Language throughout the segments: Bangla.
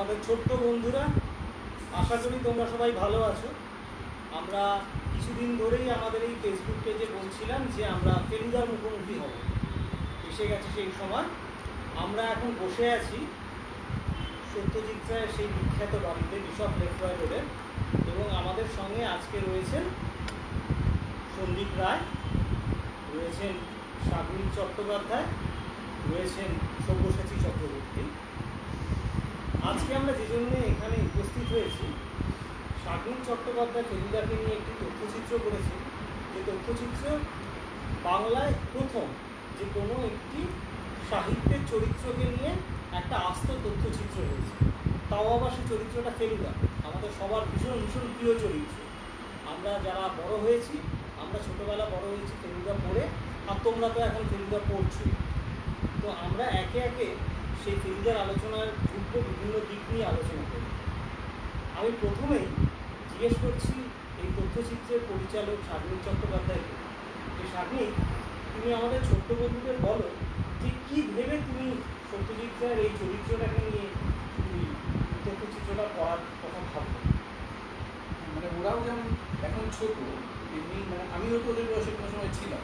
আমাদের ছোট্ট বন্ধুরা, আশা করি তোমরা সবাই ভালো আছো। আমরা কিছুদিন ধরেই আমাদের এই ফেসবুক পেজে বলছিলাম যে আমরা ফেলুদার মুখোমুখি হব। এসে গেছে সেই সময়। আমরা এখন বসে আছি সত্যজিৎ রায়ের সেই বিখ্যাত বাড়িতে, বিশপ লেফরয় রোডে, এবং আমাদের সঙ্গে আজকে রয়েছেন সন্দীপ রায়, রয়েছেন শাগনিক চট্টোপাধ্যায়, রয়েছেন সব্যসাচী চক্রবর্তী। আজকে আমরা যে জন্য এখানে উপস্থিত হয়েছি, শাগনিক চট্টোপাধ্যায় ফেলুদাকে নিয়ে একটি তথ্যচিত্র করেছেন, যে তথ্যচিত্র বাংলায় প্রথম যে কোনো একটি সাহিত্যের চরিত্রকে নিয়ে একটা আস্ত তথ্যচিত্র হয়েছে। তাও আবার সেই চরিত্রটা ফেলুদা, আমাদের সবার ভীষণ ভীষণ প্রিয় চরিত্র। আমরা যারা বড় হয়েছি, আমরা ছোটোবেলা বড় হয়েছি ফেলুদা পড়ে, আর তোমরা তো এখন ফেলুদা পড়ছোই। তো আমরা একে একে সেই ফেলুদার আলোচনার ঢুকবো, বিভিন্ন দিক নিয়ে আলোচনা করি। আমি প্রথমেই জিজ্ঞেস করছি এই তথ্যচিত্রের পরিচালক শাগনিক চট্টোপাধ্যায়কে, যে শাগনিক, তুমি আমাদের ছোট্ট বন্ধুদের বলো যে কী ভেবে তুমি সত্যজিৎ রায়ের এই চরিত্রটাকে নিয়ে তুমি তথ্যচিত্রটা করার কথা ভাবো। মানে ওরাও যেমন এখন ছোট, তেমনি মানে আমিও তো ওদের বয়সে কোনো সময় ছিলাম।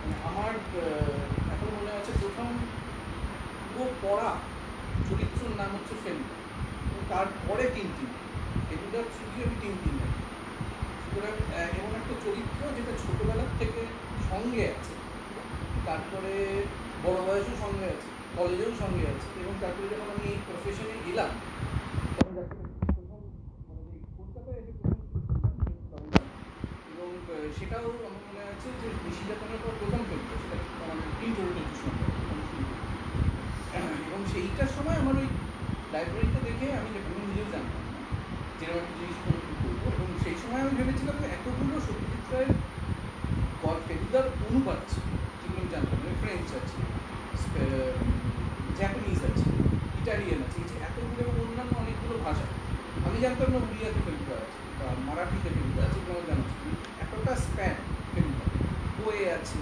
মানে আমার এখন মনে আছে প্রথম পড়া চরিত্রের নাম হচ্ছে ফেলুদা, তারপরে টিনটিন। ফেলুদার শুধু আমি টিনটিন নাই। সুতরাং এমন একটা চরিত্র যেটা ছোটোবেলার থেকে সঙ্গে আছে, তারপরে বড় বয়সেও সঙ্গে আছে, কলেজেও সঙ্গে আছে, এবং তারপরে যখন আমি এই প্রফেশনে এলাম তখন প্রথম মানে কলকাতায় এসে এবং সেটাও আমার মনে আছে যে নিশিজাতনের পর প্রথম ফেলতো, সেটা আমাদের প্রিন্ট ওরিয়েন্টেশন। এবং সেইটার সময় আমার ওই লাইব্রেরিটা দেখে আমি আমি নিজেও জানতাম না যেরকম একটা জিনিস কোনো কী করবো, এবং সেই সময় আমি ভেবেছিলাম যে এতগুলো সত্যজিৎ রায়ের ফেলুদার অনুবাদ আছে যেগুলো আমি জানতাম না। ফ্রেঞ্চ আছে, জাপানিজ আছে, ইটালিয়ান আছে, যে এতগুলো এবং অন্যান্য অনেকগুলো ভাষা। আমি জানতাম না উড়িয়াতে ফেলুদা আছে বা মারাঠিতে ফেলুদা আছে, এগুলো আমার জানা ছিল। এতটা স্প্যান ফেলুদা, বইয়ে আছে,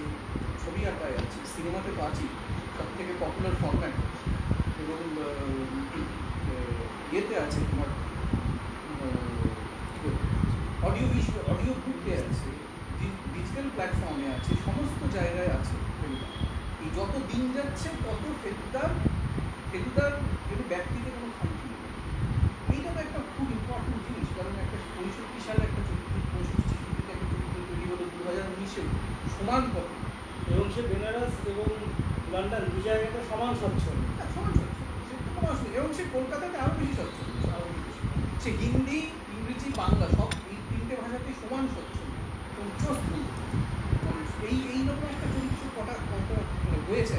ছবি আঁকায় আছে, সিনেমাতে তো আছেই, সব থেকে পপুলার ফরম্যাট, এবং ইয়েতে আছে তোমার অডিও বুকে আছে, ডিজিটাল প্ল্যাটফর্মে আছে, সমস্ত জায়গায় আছে ফেলুদা। এই যত দিন যাচ্ছে তত ফেলুদার যদি ব্যক্তিতে কোনো খামতি নেই। এইটা তো একটা খুব ইম্পর্টেন্ট জিনিস, কারণ একটা ৬৫ সালে একটা চরিত্র, ৬৫-৬৬ একটা চরিত্র তৈরি হলো 2019-এ সমান পথে, এবং সে বেনারস এবং লন্ডন দু জায়গাতে সমান স্বচ্ছন্দ। সমান স্বচ্ছন্দ, সে তো কোনো অসুবিধা। এবং সে কলকাতাতে আরও বেশি স্বচ্ছন্দ, আরও বেশি। সে হিন্দি, ইংরেজি, বাংলা সব এই তিনটে ভাষাতেই সমান স্বচ্ছন্দ এবং ট্রাস্টফুল। এইরকম একটা চরিত্র কটা হয়েছে।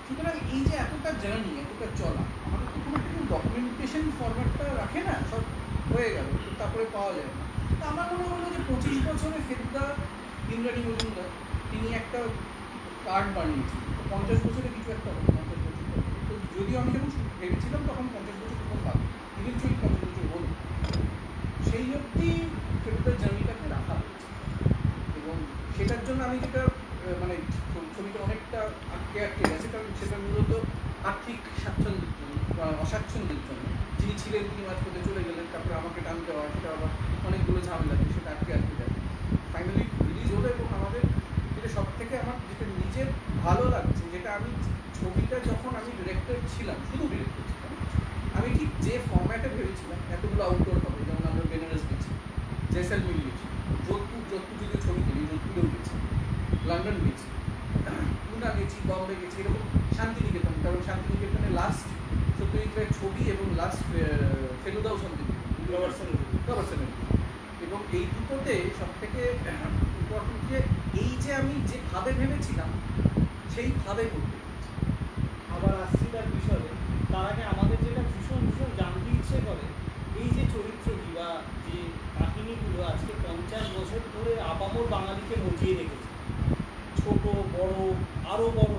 সুতরাং এই যে এতটা জার্নি, এতটা চলা, আমাদের তো কোনো কিছু ডকুমেন্টেশন ফরম্যাটটা রাখে না, সব হয়ে গেল তারপরে পাওয়া যায় না। তা আমার মনে হলো যে 25 বছরে ফেলুদা ইন্দ্রাণী মজুমদার তিনি একটা কার্ড বানিয়েছি, 50 বছরে কিছু একটা হবে, 50 বছর। তো যদিও আমি যখন ভেবেছিলাম তখন 50 বছর তখন পাবো, ইভেনচুয়ালি 50 বছর হলো। সেই অবধি ফেলুদার জার্নিটাকে রাখা হয়েছে, এবং সেটার জন্য আমি যেটা মানে ছবিটা অনেকটা আটকে গেছে, কারণ সেটা মূলত আর্থিক স্বাচ্ছন্দ্যের জন্য বা অস্বাচ্ছন্দ্যের জন্য। যিনি ছিলেন তিনি মাঝপথে চলে গেলেন, তারপরে আমাকে টানতে হয়, সেটা আবার অনেকগুলো ঝামেলা, সেটা আটকে যায়। ফাইনালি রিলিজ হলো, এবং আমাদের যেটা সব থেকে আমার যেটা নিজের ভালো লাগছে, যেটা আমি ছবিটা যখন আমি ডিরেক্টর ছিলাম, শুধু ডিরেক্টর ছিলাম, আমি ঠিক যে ফর্ম্যাটে ভেবেছিলাম এতগুলো আউটডোর হবে, যেমন আমরা বেনারস গেছি, জেসলমের গেছি, যোধপুর যদি ছবি করি যোধপুরেও গেছি, লন্ডন গেছি, পুনা গেছি, বম্বে গেছি, এরকম শান্তিনিকেতন, কারণ শান্তিনিকেতনে লাস্ট সত্যজিৎ রায়ের ছবি এবং লাস্ট ফেলুদাও শান্তিনিকেতন, এবং এই দুটোতে সব থেকে ইম্পর্টেন্ট যে এই যে আমি যেভাবে ভেবেছিলাম সেইভাবে করতে। আবার আসছি তার বিষয়ে, তার আগে আমাদের যেটা ভীষণ ভীষণ জানতে ইচ্ছে করে, এই যে চরিত্রটি বা যে কাহিনীগুলো আজকে 50 বছর ধরে আপামর বাঙালিকে মজিয়ে রেখেছে, ছোট বড় আরও বড়,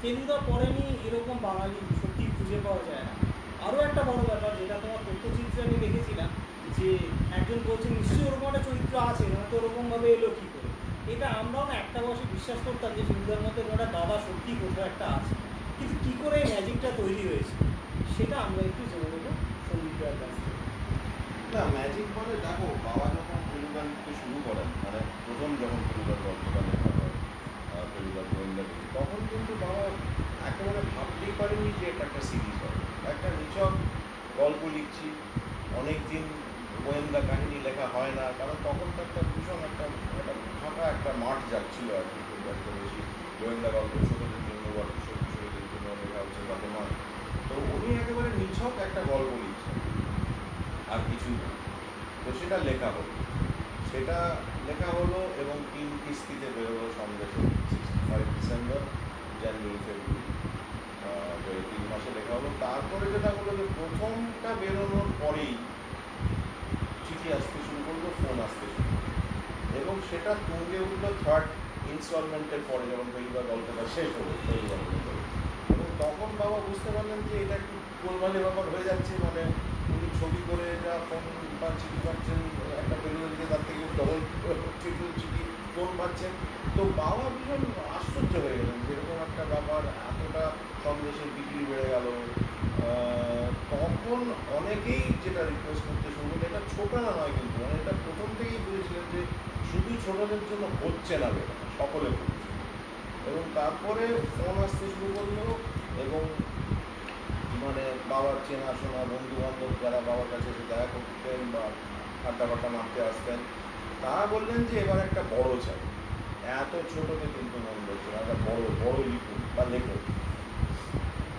ফেলুদা পড়েনি এরকম বাঙালি সত্যি খুঁজে পাওয়া যায় না। আরও একটা বড় ব্যাপার, যেটা তোমার তথ্যচিত্রে আমি দেখেছিলাম, যে একজন বলছে নিশ্চয়ই ওরকম একটা চরিত্র আছে, না তো ওরকমভাবে এলো কী করে। এটা আমরাও না একটা বয়সে বিশ্বাস করতাম যে ফেলুদার মধ্যে ওটা দাদা সত্যি কোথাও একটা আছে, কিন্তু কী করে এই ম্যাজিকটা তৈরি হয়েছে সেটা আমরা একটু জেনে নেব সঙ্গীতটার কাছ থেকে? না, ম্যাজিক বলে দেখো, বাবা যখন ফেলুদা লিখতে শুরু করেন, মানে প্রথম যখন ফেলুদার গল্পটা লেখা হয়, ফেলুদার গোয়েন্দা লিখে, তখন কিন্তু বাবা একেবারে ভাবতেই পারেনি যে এটা একটা সিরিজ হবে। একটা নিছক গল্প লিখছি, অনেক দিন গোয়েন্দা কাহিনী লেখা হয় না, কারণ তখন তো একটা ভীষণ একটা ফাঁকা একটা মাঠ যাচ্ছিল আর কি। খুব একটা বেশি গোয়েন্দা গল্প ছোটদের জন্য বা কিশোরদের জন্য লেখা হচ্ছে তাতে নয়। তো উনি একেবারে নিছক একটা গল্প লিখছেন, আর কিছুই না। তো সেটা লেখা হলো, এবং 3 কিস্তিতে বেরোলো সন্দেশে, 65 ডিসেম্বর, জানুয়ারি, ফেব্রুয়ারি, 3 মাসে লেখা হলো। তারপরে যেটা হলো যে প্রথমটা বেরোনোর পরেই চিঠি আসতে শুরু করলো, ফোন আসতে শুরু করলো, এবং সেটা তুঙ্গে উঠলো 3rd ইনস্টলমেন্টের পরে, যখন ফেলুদা গল্পটা শেষ হলো, এবং তখন বাবা বুঝতে পারলেন যে এটা একটু গোলমালে ব্যাপার হয়ে যাচ্ছে। মানে উনি ছবি করে যা ফোন বা চিঠি পাচ্ছেন, একটা ফেলুদা দিকে তার থেকে ডবল ট্রিপল চিঠি ফোন পাচ্ছেন। তো বাবা ভীষণ আশ্চর্য হয়ে গেলেন, যেরকম একটা ব্যাপার, এতটা সন্দেশের বিক্রি বেড়ে গেল। তখন অনেকেই যেটা রিকোয়েস্ট করতে শুরু করলো, এটা ছোটরা নয় কিন্তু, মানে এটা প্রথম থেকেই বুঝেছিলেন যে শুধু ছোটদের জন্য হচ্ছে না, বেটা সকলে হচ্ছে। এবং তারপরে ফোন আসতে শুরু করলো, এবং মানে বাবার চেনাশোনা বন্ধু বান্ধব যারা বাবার কাছে এসে দেখা করতেন বা আড্ডা বাড্ডা মারতে আসতেন, তারা বললেন যে এবার একটা বড় চাই, এত ছোটকে কিন্তু মন বলছে না, একটা বড় লিখুন বা লেখুন।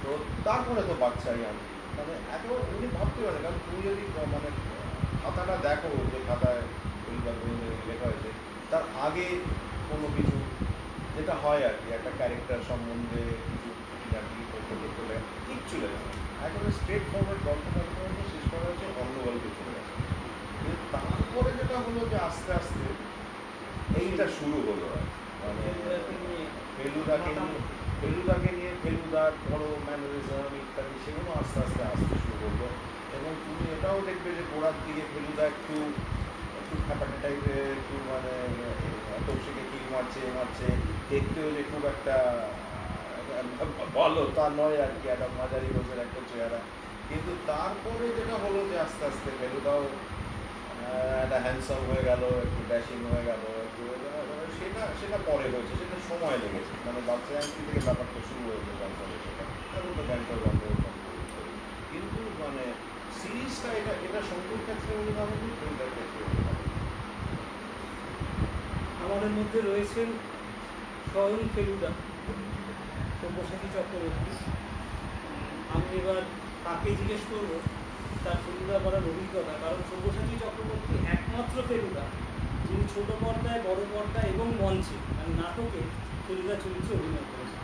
তো তারপরে তো বাচ্চাই আমি, মানে একেবারে উনি ভাবতে পারেন, কারণ তুমি যদি মানে খাতাটা দেখো, যে খাতায় লেখা হয়েছে, তার আগে কোনো কিছু যেটা হয় আর কি, একটা ক্যারেক্টার সম্বন্ধে কিছু করতে কিচ্ছু লেখা হয়, একেবারে স্ট্রেট ফরওয়ার্ড গল্পটা শেষ করা হয়েছে, অন্য গল্পে চলে গেছে। কিন্তু তারপরে যেটা হলো যে আস্তে আস্তে এইটা শুরু হলো, মানে ফেলুদাকে নিয়ে ফেলুদার বড় ম্যানারিজম ইত্যাদি, সেগুলো আস্তে আস্তে আসতে শুরু করলো। এবং তুমি এটাও দেখবে যে গোড়ার দিকে ফেলুদা একটু খাটাটে টাইপের, একটু মানে তৌসিকে ঠিক মারছে, দেখতেও যে খুব একটা ভালো তা নয় আর কি, একটা মাঝারি গোছের একটা চেহারা। কিন্তু তারপরে যেটা হলো যে আস্তে আস্তে ফেলুদাও একটা হ্যান্ডসাম হয়ে গেল, একটু ড্যাশিং হয়ে গেল, একটু সেটা পরে হয়েছে, সেটা সময় লেগেছে। মানে বাচ্চা আংটি থেকে ব্যাপারটা শুরু হয়েছে কনসার্টে, সেটা এখন তো ব্যাংকটা বন্ধ কিন্তু মানে সিরিজটা এটা শঙ্কুর ক্ষেত্রে উনি ভাবেন, ফেলুদার ক্ষেত্রে উনি ভাবেন। আমাদের মধ্যে রয়েছেন স্বয়ং ফেলুদা, সব্যসাচী চক্রবর্তী। আমি এবার তাকে জিজ্ঞেস করবো তার ফেলুদা করার অভিজ্ঞতা, কারণ সব্যসাচী চক্রবর্তী একমাত্র ফেলুদা যিনি ছোট পর্দায়, বড় পর্দায় এবং মঞ্চে, মানে নাটকে ফেলুদা চরিত্রে অভিনয় করেছেন।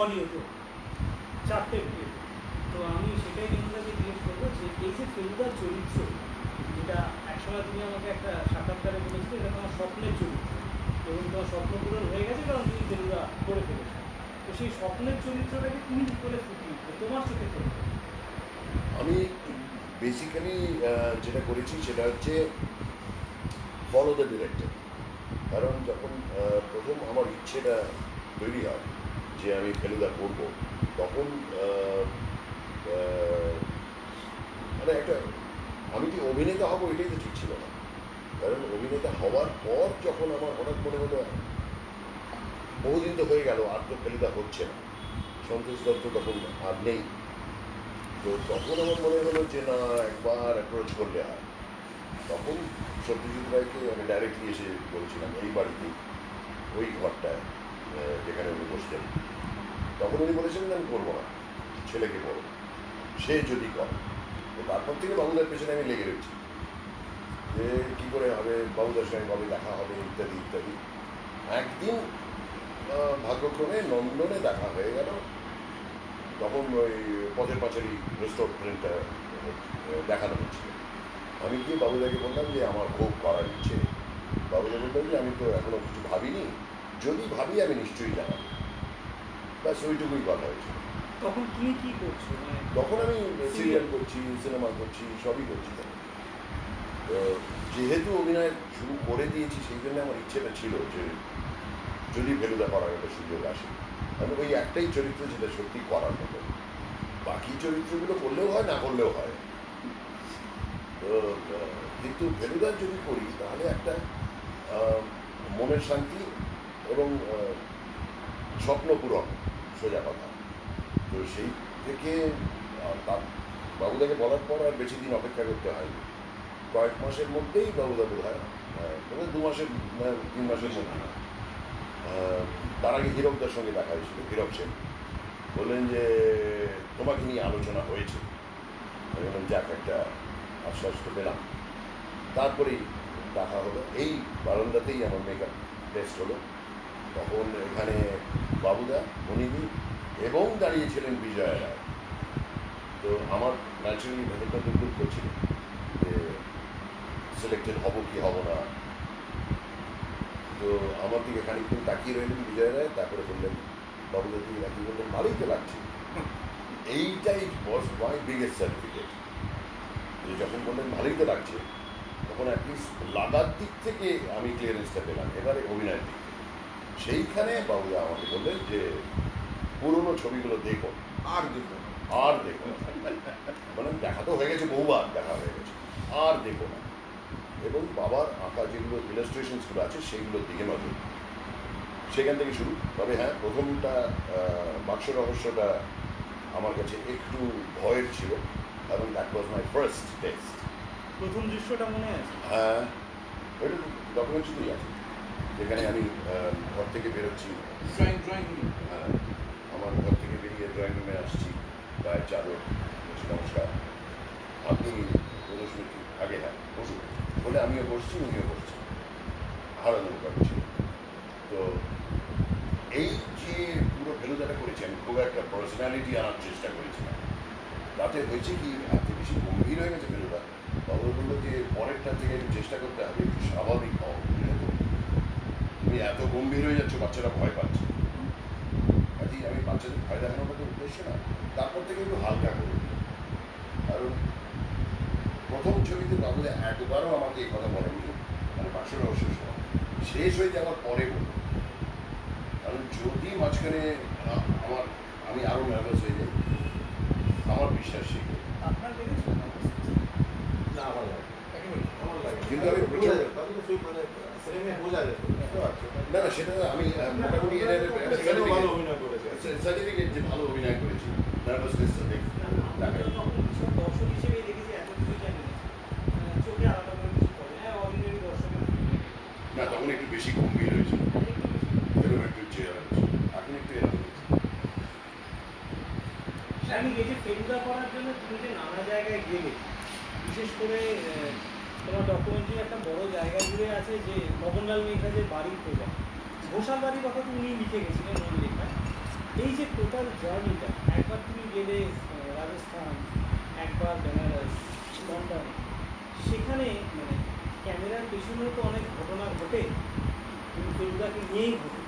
অডিওতে 4টে প্লেট। তো আমি সেটাই ফেলুদাকে জিজ্ঞেস করবো যে এই যে ফেলুদার চরিত্র, যেটা একসময় তুমি আমাকে একটা সাক্ষাৎকারে বলেছিলে এটা তোমার স্বপ্নের চরিত্র, এবং তোমার স্বপ্ন পূরণ হয়ে গেছে কারণ তুমি ফেলুদা করে ফেলেছো। তো সেই স্বপ্নের চরিত্রটাকে তুমি কী করে ফুটিয়ে তোমার চোখে ফেলে? আমি বেসিক্যালি যেটা করেছি সেটা হচ্ছে ফলো দ্য ডিরেক্টর। কারণ যখন প্রথম আমার ইচ্ছেটা তৈরি হয় যে আমি ফেলুদা করব, তখন মানে একটা আমি কি অভিনেতা হব এটাই তো ঠিক ছিল না। কারণ অভিনেতা হওয়ার পর যখন আমার হঠাৎ মনে হলো বহুদিন তো হয়ে গেল, আর তো ফেলুদা হচ্ছে না, সন্তোষ দত্ত তখন আর নেই, তো তখন আমার মনে হলো যে না, একবার অ্যাপ্রোচ করলে হয়। তখন সত্যজিৎ রায়কে আমি ডাইরেক্টলি এসে বলছিলাম এই বাড়িতে, ওই ঘরটায় যেখানে উনি বসতেন। তখন উনি বলেছিলেন আমি করবো না, ছেলেকে করো, সে যদি করে। তো তারপর থেকে বাবুদার পেছনে আমি লেগে রয়েছি যে কী করে হবে, বাবুদার সঙ্গে কবে দেখা হবে ইত্যাদি ইত্যাদি। একদিন ভাগ্যক্রমে নন্দনে দেখা হয়ে গেল, তখন ওই পথের পাঁচালী রেস্টুরেন্টটা দেখানো হচ্ছিল। আমি গিয়ে বাবুদাকে বললাম যে আমার খুব করার ইচ্ছে। বাবুদা বললেন যে আমি তো এখনও কিছু ভাবিনি, যদি ভাবি আমি নিশ্চয়ই জানাবো। ব্যাস ওইটুকুই কথা হয়েছে। তখন তুমি কী করছো? তখন আমি সিরিয়াল করছি, সিনেমা করছি, সবই করছি। তো যেহেতু অভিনয় শুরু করে দিয়েছি, সেই জন্য আমার ইচ্ছেটা ছিল যে যদি ফেলুদা করার একটা সুযোগ আসে, আমি ওই একটাই চরিত্র যেটা সত্যি করার মতো। বাকি চরিত্রগুলো করলেও হয়, না করলেও হয়। তো কিন্তু ফেলুদার যদি করি তাহলে একটা মনের শান্তি এবং স্বপ্ন পূরণ, সোজা কথা। তো সেই থেকে বাবুদাকে বলার পর আর বেশি দিন অপেক্ষা করতে হয়নি, কয়েক মাসের মধ্যেই বাবুদা বোধ হয়, 2 মাসের 3 মাসের মধ্যে না, তার আগে হীরকদার সঙ্গে দেখা হয়েছিল। হীরক সেন বললেন যে তোমাকে নিয়ে আলোচনা হয়েছে, আমি বললাম যাক, একটা আশ্বাস তো পেলাম। তারপরেই দেখা হলো, এই বারান্দাতেই আমার মেকআপ টেস্ট হলো। তখন এখানে বাবুদা, মনিদি এবং দাঁড়িয়েছিলেন বিজয় রায়। তো আমার ন্যাচারালি ভেতরটা দুর্বল করছিল যে সিলেক্টেড হব কি হব না। তো আমার দিকে খানিকক্ষণ তাকিয়ে রইলেন বিজয় রায়, তারপরে বললেন বাবুদা তুই নাকি, বললেন ভালোই তো লাগছে। এইটাই ওয়াজ মাই বিগেস্ট সার্টিফিকেট, যে যখন বললেন ভালোই তো লাগছে তখন অ্যাটলিস্ট লাগার দিক থেকে আমি ক্লিয়ারেন্সটা পেলাম। এবারে অভিনয়ের দিক থেকে সেইখানে বাবুদা আমাকে বললেন যে পুরোনো ছবিগুলো দেখো, আর দেখুন আর দেখো না। মানে দেখা তো হয়ে গেছে, বহুবার দেখা হয়ে গেছে, আর দেখো না। এবং বাবার আঁকা যেগুলো ইলাস্ট্রেশনসগুলো আছে সেইগুলোর দিকে নজর, সেখান থেকে শুরু। তবে হ্যাঁ, প্রথমটা বাক্স রহস্যটা আমার কাছে একটু ভয়ের ছিল, কারণ that was my first test. প্রথম দৃশ্যটা মনে আছে? হ্যাঁ, ওইটা ডকুমেন্টারিতেই আছে, যেখানে আমি ঘর থেকে বেরোচ্ছি, ড্রয়িং হ্যাঁ, আমার ঘর থেকে বেরিয়ে ড্রয়িং রুমে আসছি, গায়ের চাদর, বলছি নমস্কার, আপনি প্রদর্শনী আগে, হ্যাঁ বসুন বলে আমিও বসছি, উনিও বসছি, হারানো ছিল। তো এই যে পুরো ফেলুদাটা করেছি আমি, খুব একটা পার্সোনালিটি আনার চেষ্টা করেছিলাম। তাতে হয়েছে কি, এত বেশি গম্ভীর হয়ে গেছে ফেলুদা। বাবু বললো যে পরেরটা থেকে একটু চেষ্টা করতে হবে একটু স্বাভাবিক হও, বুঝলে তো, তুমি এত গম্ভীর হয়ে যাচ্ছ, বাচ্চারা ভয় পাচ্ছে। কাজেই আমি বাচ্চাদের ভয় দেখানোটা তো উদ্দেশ্য না, তারপর থেকে একটু হালকা করে। কারণ প্রথম ছবিতে বাবুদা একবারও আমাকে এই কথা বলেনি, মানে বাক্স রহস্যের সময় শেষ হয়ে যাওয়ার পরে বলল। কারণ যদি মাঝখানে আমি আরো নার্ভাস হয়ে যাই, আমার বিশ্বাস শিখে। আপনার লেগেছে না আমার লাগে, আমার লাগে, কিন্তু আমি বোঝা যায়, তাহলে তো মানে সিনেমায় বোঝা যায়, বুঝতে পারছো? না না, সেটা আমি মোটামুটি সেখানেও ভালো অভিনয় করেছে। সার্টিফিকেট যে ভালো অভিনয় করেছি, নার্ভাসনেসটা দেখি। দর্শক হিসেবে দেখেছি এত কিছু জানি না, চোখে আলাদা করে কিছু করে, হ্যাঁ অর্ডিনারি দর্শকের না, তখন একটু বেশি গম্ভীর হয়েছিল, এরকম একটু চেয়ার হয়েছে, এখন একটু এরকম হয়েছে। আমি এই যে ফেলুদা করার জন্য তুমি যে নানা জায়গায় গেলে, বিশেষ করে তোমার ডকুমেন্টারি একটা বড় জায়গা জুড়ে আছে যে মদনলাল মেঘরাজের বাড়ির খোঁজা, ঘোষাল বাড়ির কথা তো উনি লিখে গেছিলেন ওই লেখায়। এই যে টোটাল জার্নিটা, একবার তুমি গেলে রাজস্থান, একবার বেনারস, লন্ডন, সেখানে মানে ক্যামেরার পেছনেও তো অনেক ঘটনা ঘটে, তুমি ফেলুদাকে নিয়েই ঘটে।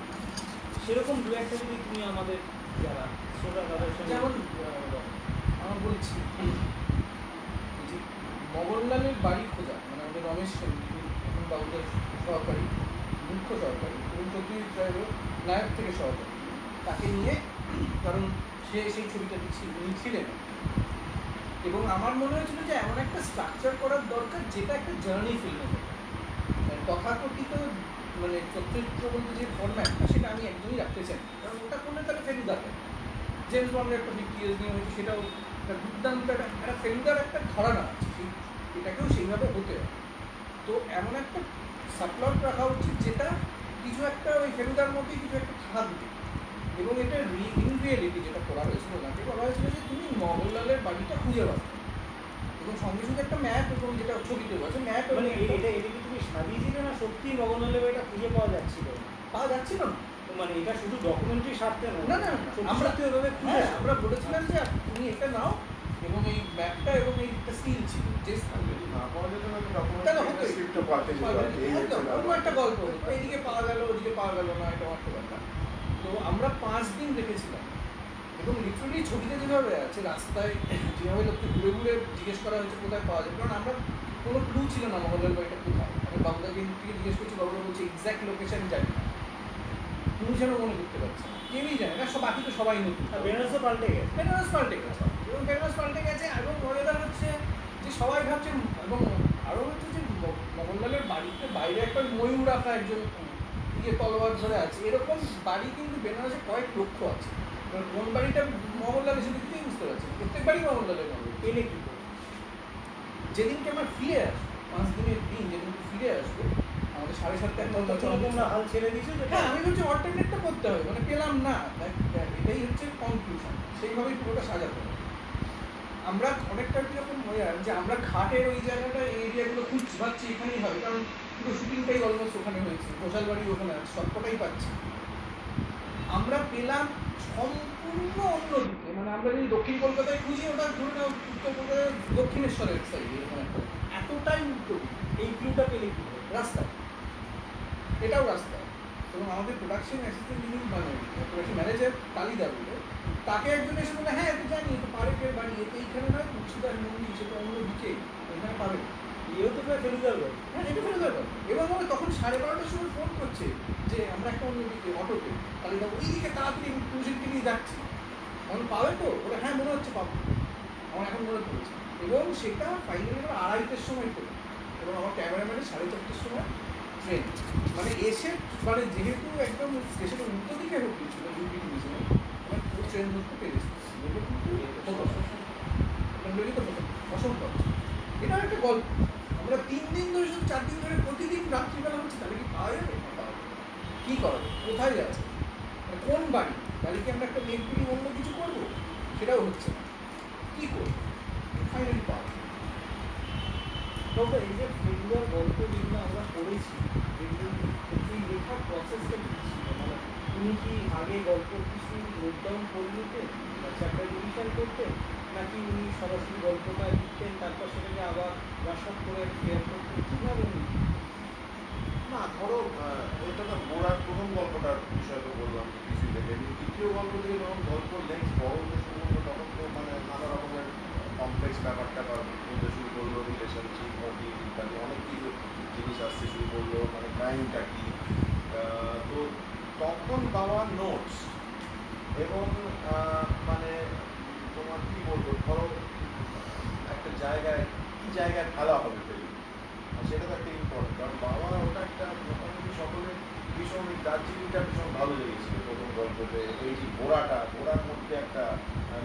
সেরকম দু একটা যদি তুমি আমাদের যারা শ্রোতা তাদের সঙ্গে, যেমন আমার বলছি যে মগনলালের বাড়ি খোঁজা, মানে আমাদের রমেশ সেন, এখন বাবুদের সহকারী, মুখ্য সহকারী, এবং সত্যজিৎ রায়েরও নায়ক থেকে সহকারী, তাকে নিয়ে, কারণ সে সেই ছবিটা উনি ছিলেন। এবং আমার মনে হয়েছিল যে এমন একটা স্ট্রাকচার করার দরকার যেটা একটা জার্নি ফিল্ম হবে। তথাকথিত মানে চলচ্চিত্র বলতে যে ফরম্যাটটা, সেটা আমি একদমই রাখতে চাই, কারণ ওটা করলে তাহলে ফেলুদা হয়। জেমস বন্ডের একটা 50 years নিয়ে হয়েছে, সেটাও একটা দুর্দান্ত একটা ফেলুদার একটা ঘরানা আছে, এটাকেও সেইভাবে হতে হয়। তো এমন একটা সাপ্লট রাখা উচিত যেটা কিছু একটা ওই ফেলুদার মধ্যেই কিছু একটা থাকা দিতে। এবং এটা ইন রিয়েলিটি যেটা করা হয়েছিল, ওনাকে বলা হয়েছিল যে তুমি মগনলালের বাড়িটা খুঁজে পাবে, এবং সঙ্গে সঙ্গে একটা ম্যাপ, এবং যেটা ছবিতে আছে ম্যাপ, মানে এটা কি তুমি সাজিয়েছিলে না সত্যি মগনলালের বাড়িটা খুঁজে পাওয়া যাচ্ছিল? পাওয়া যাচ্ছিল না, মানে এটা শুধু ডকুমেন্টারি স্বার্থে নয়, না না, আমরা ওইভাবে খুঁজে, আমরা বলেছিলাম যে তুমি এটা নাও, এবং এই ম্যাপটা এবং এই স্টিল ছিল যে স্থানে না পাওয়া যেত না, তাহলে ডকুমেন্টারি হতোই। স্ক্রিপ্টটা পাল্টে যেত আর কি, এই হচ্ছে একদম অন্য একটা গল্প হতো, এইদিকে পাওয়া গেল ওদিকে পাওয়া গেল না, এটা একটা ব্যাপার। তো আমরা 5 দিন রেখেছিলাম, এবং লিটারালি ছবিতে যেভাবে আছে, রাস্তায় যেভাবে লোককে ঘুরে ঘুরে জিজ্ঞেস করা হয়েছে কোথায় পাওয়া যায়, কারণ আমরা কোনো ক্লু ছিল না মহল্লার বাড়িটা কোথায়। আমি বাবুদাকে থেকে জিজ্ঞেস করছি, বাবুদা বলছে এক্স্যাক্ট লোকেশন জানি না, তুমি যেন মনে করতে পারছি না, কেউই জানে না, বাকি তো সবাই নতুন। বেনারসও পাল্টে গেছে। বেনারস পাল্টে গেছে, এবং বেনারস পাল্টে গেছে। এবং মজাদার হচ্ছে যে সবাই ভাবছে, এবং আরও হচ্ছে যে মোহনলালের বাড়িতে বাইরে একটা ময়ূর রাখা একজন তলোয়ার ধরে আছে, এরকম বাড়ি কিন্তু বেনারসে কয়েক লক্ষ আছে। এবার কোন বাড়িটা মোহনলাল এসে দেখতেই বুঝতে পারছি, প্রত্যেক বাড়ি মোহনলালের মতো। পেলে কি করে? যেদিনকে আমার ফিরে আসবো, 5 দিনের দিন যেদিনকে ফিরে আসবো, আমাদের 7:30 একটা তোমরা হাল ছেড়ে দিয়েছো যে হ্যাঁ, আমি বলছি অল্টারনেটটা করতে হবে, মানে পেলাম না, এটাই হচ্ছে কনক্লুশন, সেইভাবেই পুরোটা সাজাতে হবে। আমরা অনেকটা কিরকম মজার যে আমরা ঘাটের ওই জায়গাটা, এই এরিয়াগুলো খুঁজছি, ভাবছি এখানেই হবে, কারণ পুরো শুটিংটাই অলমোস্ট ওখানে হয়েছে, ঘোষাল বাড়ি ওখানে আছে, সবকটাই পাচ্ছি। আমরা পেলাম সম্পূর্ণ অন্যদিকে, মানে আমরা যদি দক্ষিণ কলকাতায় খুঁজি, ওটা ধরে নাও উত্তর কলকাতার দক্ষিণেশ্বরের সাইড, এরকম একটা এতটাই উত্তর দিকে। এই ক্লুটা পেলে কি করে? রাস্তায়, এটাও রাস্তায়। এবং আমাদের প্রোডাকশন অ্যাসিস্ট্যান্ট যিনি, মানে প্রোডাকশন ম্যানেজার কালিদা বলে, তাকে একজন এসে বলে, হ্যাঁ তো জানি, তো পারেকের বাড়ি, এতে এইখানে নয়, তুলসীদাস মন্দির, সেটা অন্য দিকে, এখানে পাবে। এও তো প্রায় ফেলুদার বাড়ি। হ্যাঁ, এটা ফেলে দেওয়ার কথা। এবং আমরা তখন 12:30টার সময় ফোন করছে যে আমরা একটা অন্য দিকে অটোতে, কালিদা ওই দিকে তাড়াতাড়ি তুলসীকে নিয়ে যাচ্ছি, এখন পাবে তো? ওরা হ্যাঁ মনে হচ্ছে পাবো, আমার এখন মনে পড়েছে। এবং সেটা ফাইনালি আমরা 2:30টার সময় করি, এবং আমার ক্যামেরাম্যানের 4:30টার সময় ট্রেন, মানে এসে, মানে যেহেতু একদম স্টেশনের উল্টো দিকে ঢুকিয়েছিল ডিউটি ডিভিশনে, মানে পুরো ট্রেন ধরতে পেরেছি, কিন্তু হতো না, তো হতো অসম্ভব। এটাও একটা গল্প। আমরা 3 দিন ধরে, শুধু 4 দিন ধরে প্রতিদিন রাত্রিবেলা হচ্ছে, তাহলে কি পাওয়া যাবে? কী করা যাবে? কোথায় যাচ্ছে? মানে কোন বাড়ি? বাড়িকে আমরা একটা মেঘ পুরি অন্য কিছু করবো, সেটাও হচ্ছে না। কী করবো? ফাইনালি পাওয়া। তবে এই যে ফেলুদার গল্প যেগুলো আমরা পড়েছি, যেগুলো এই লেখার প্রসেসটা কী ছিল? মানে তুমি কি আগে গল্প কিছু নোট ডাউন করে নিতেন বা চ্যাপ্টার রিভিশন করতেন, নাকি উনি সরাসরি গল্পটা লিখতেন, তারপর সেটাকে আবার ব্রাশআপ করে ক্লিয়ার করতেন, কীভাবে উনি? না, ধরো এটা তো গোড়ার প্রথম গল্পটার বিষয় তো বললাম কিছুই থেকে, দ্বিতীয় গল্প থেকে যখন গল্প লেন্থ বড় হতে শুরু করলো, তখন তো মানে নানা রকমের কমপ্লেক্স ব্যাপারটা বলতে শুরু করলো, রিলেশনশিপ, মোটিভ ইত্যাদি অনেক কিছু জিনিস আসতে শুরু করলো, মানে ক্রাইমটা কী। তো তখন বাবার নোটস এবং মানে তোমার কী বলবো, ধরো একটা জায়গায় কী জায়গায় ফেলা হবে ফেলি, সেটা তো একটা ইম্পর্টেন্ট, কারণ বাবা ওটা একটা মোটামুটি সকলে ভীষণ, দার্জিলিংটা ভীষণ ভালো লেগেছিল প্রথম গল্পতে। এই যে ঘোড়ার মধ্যে একটা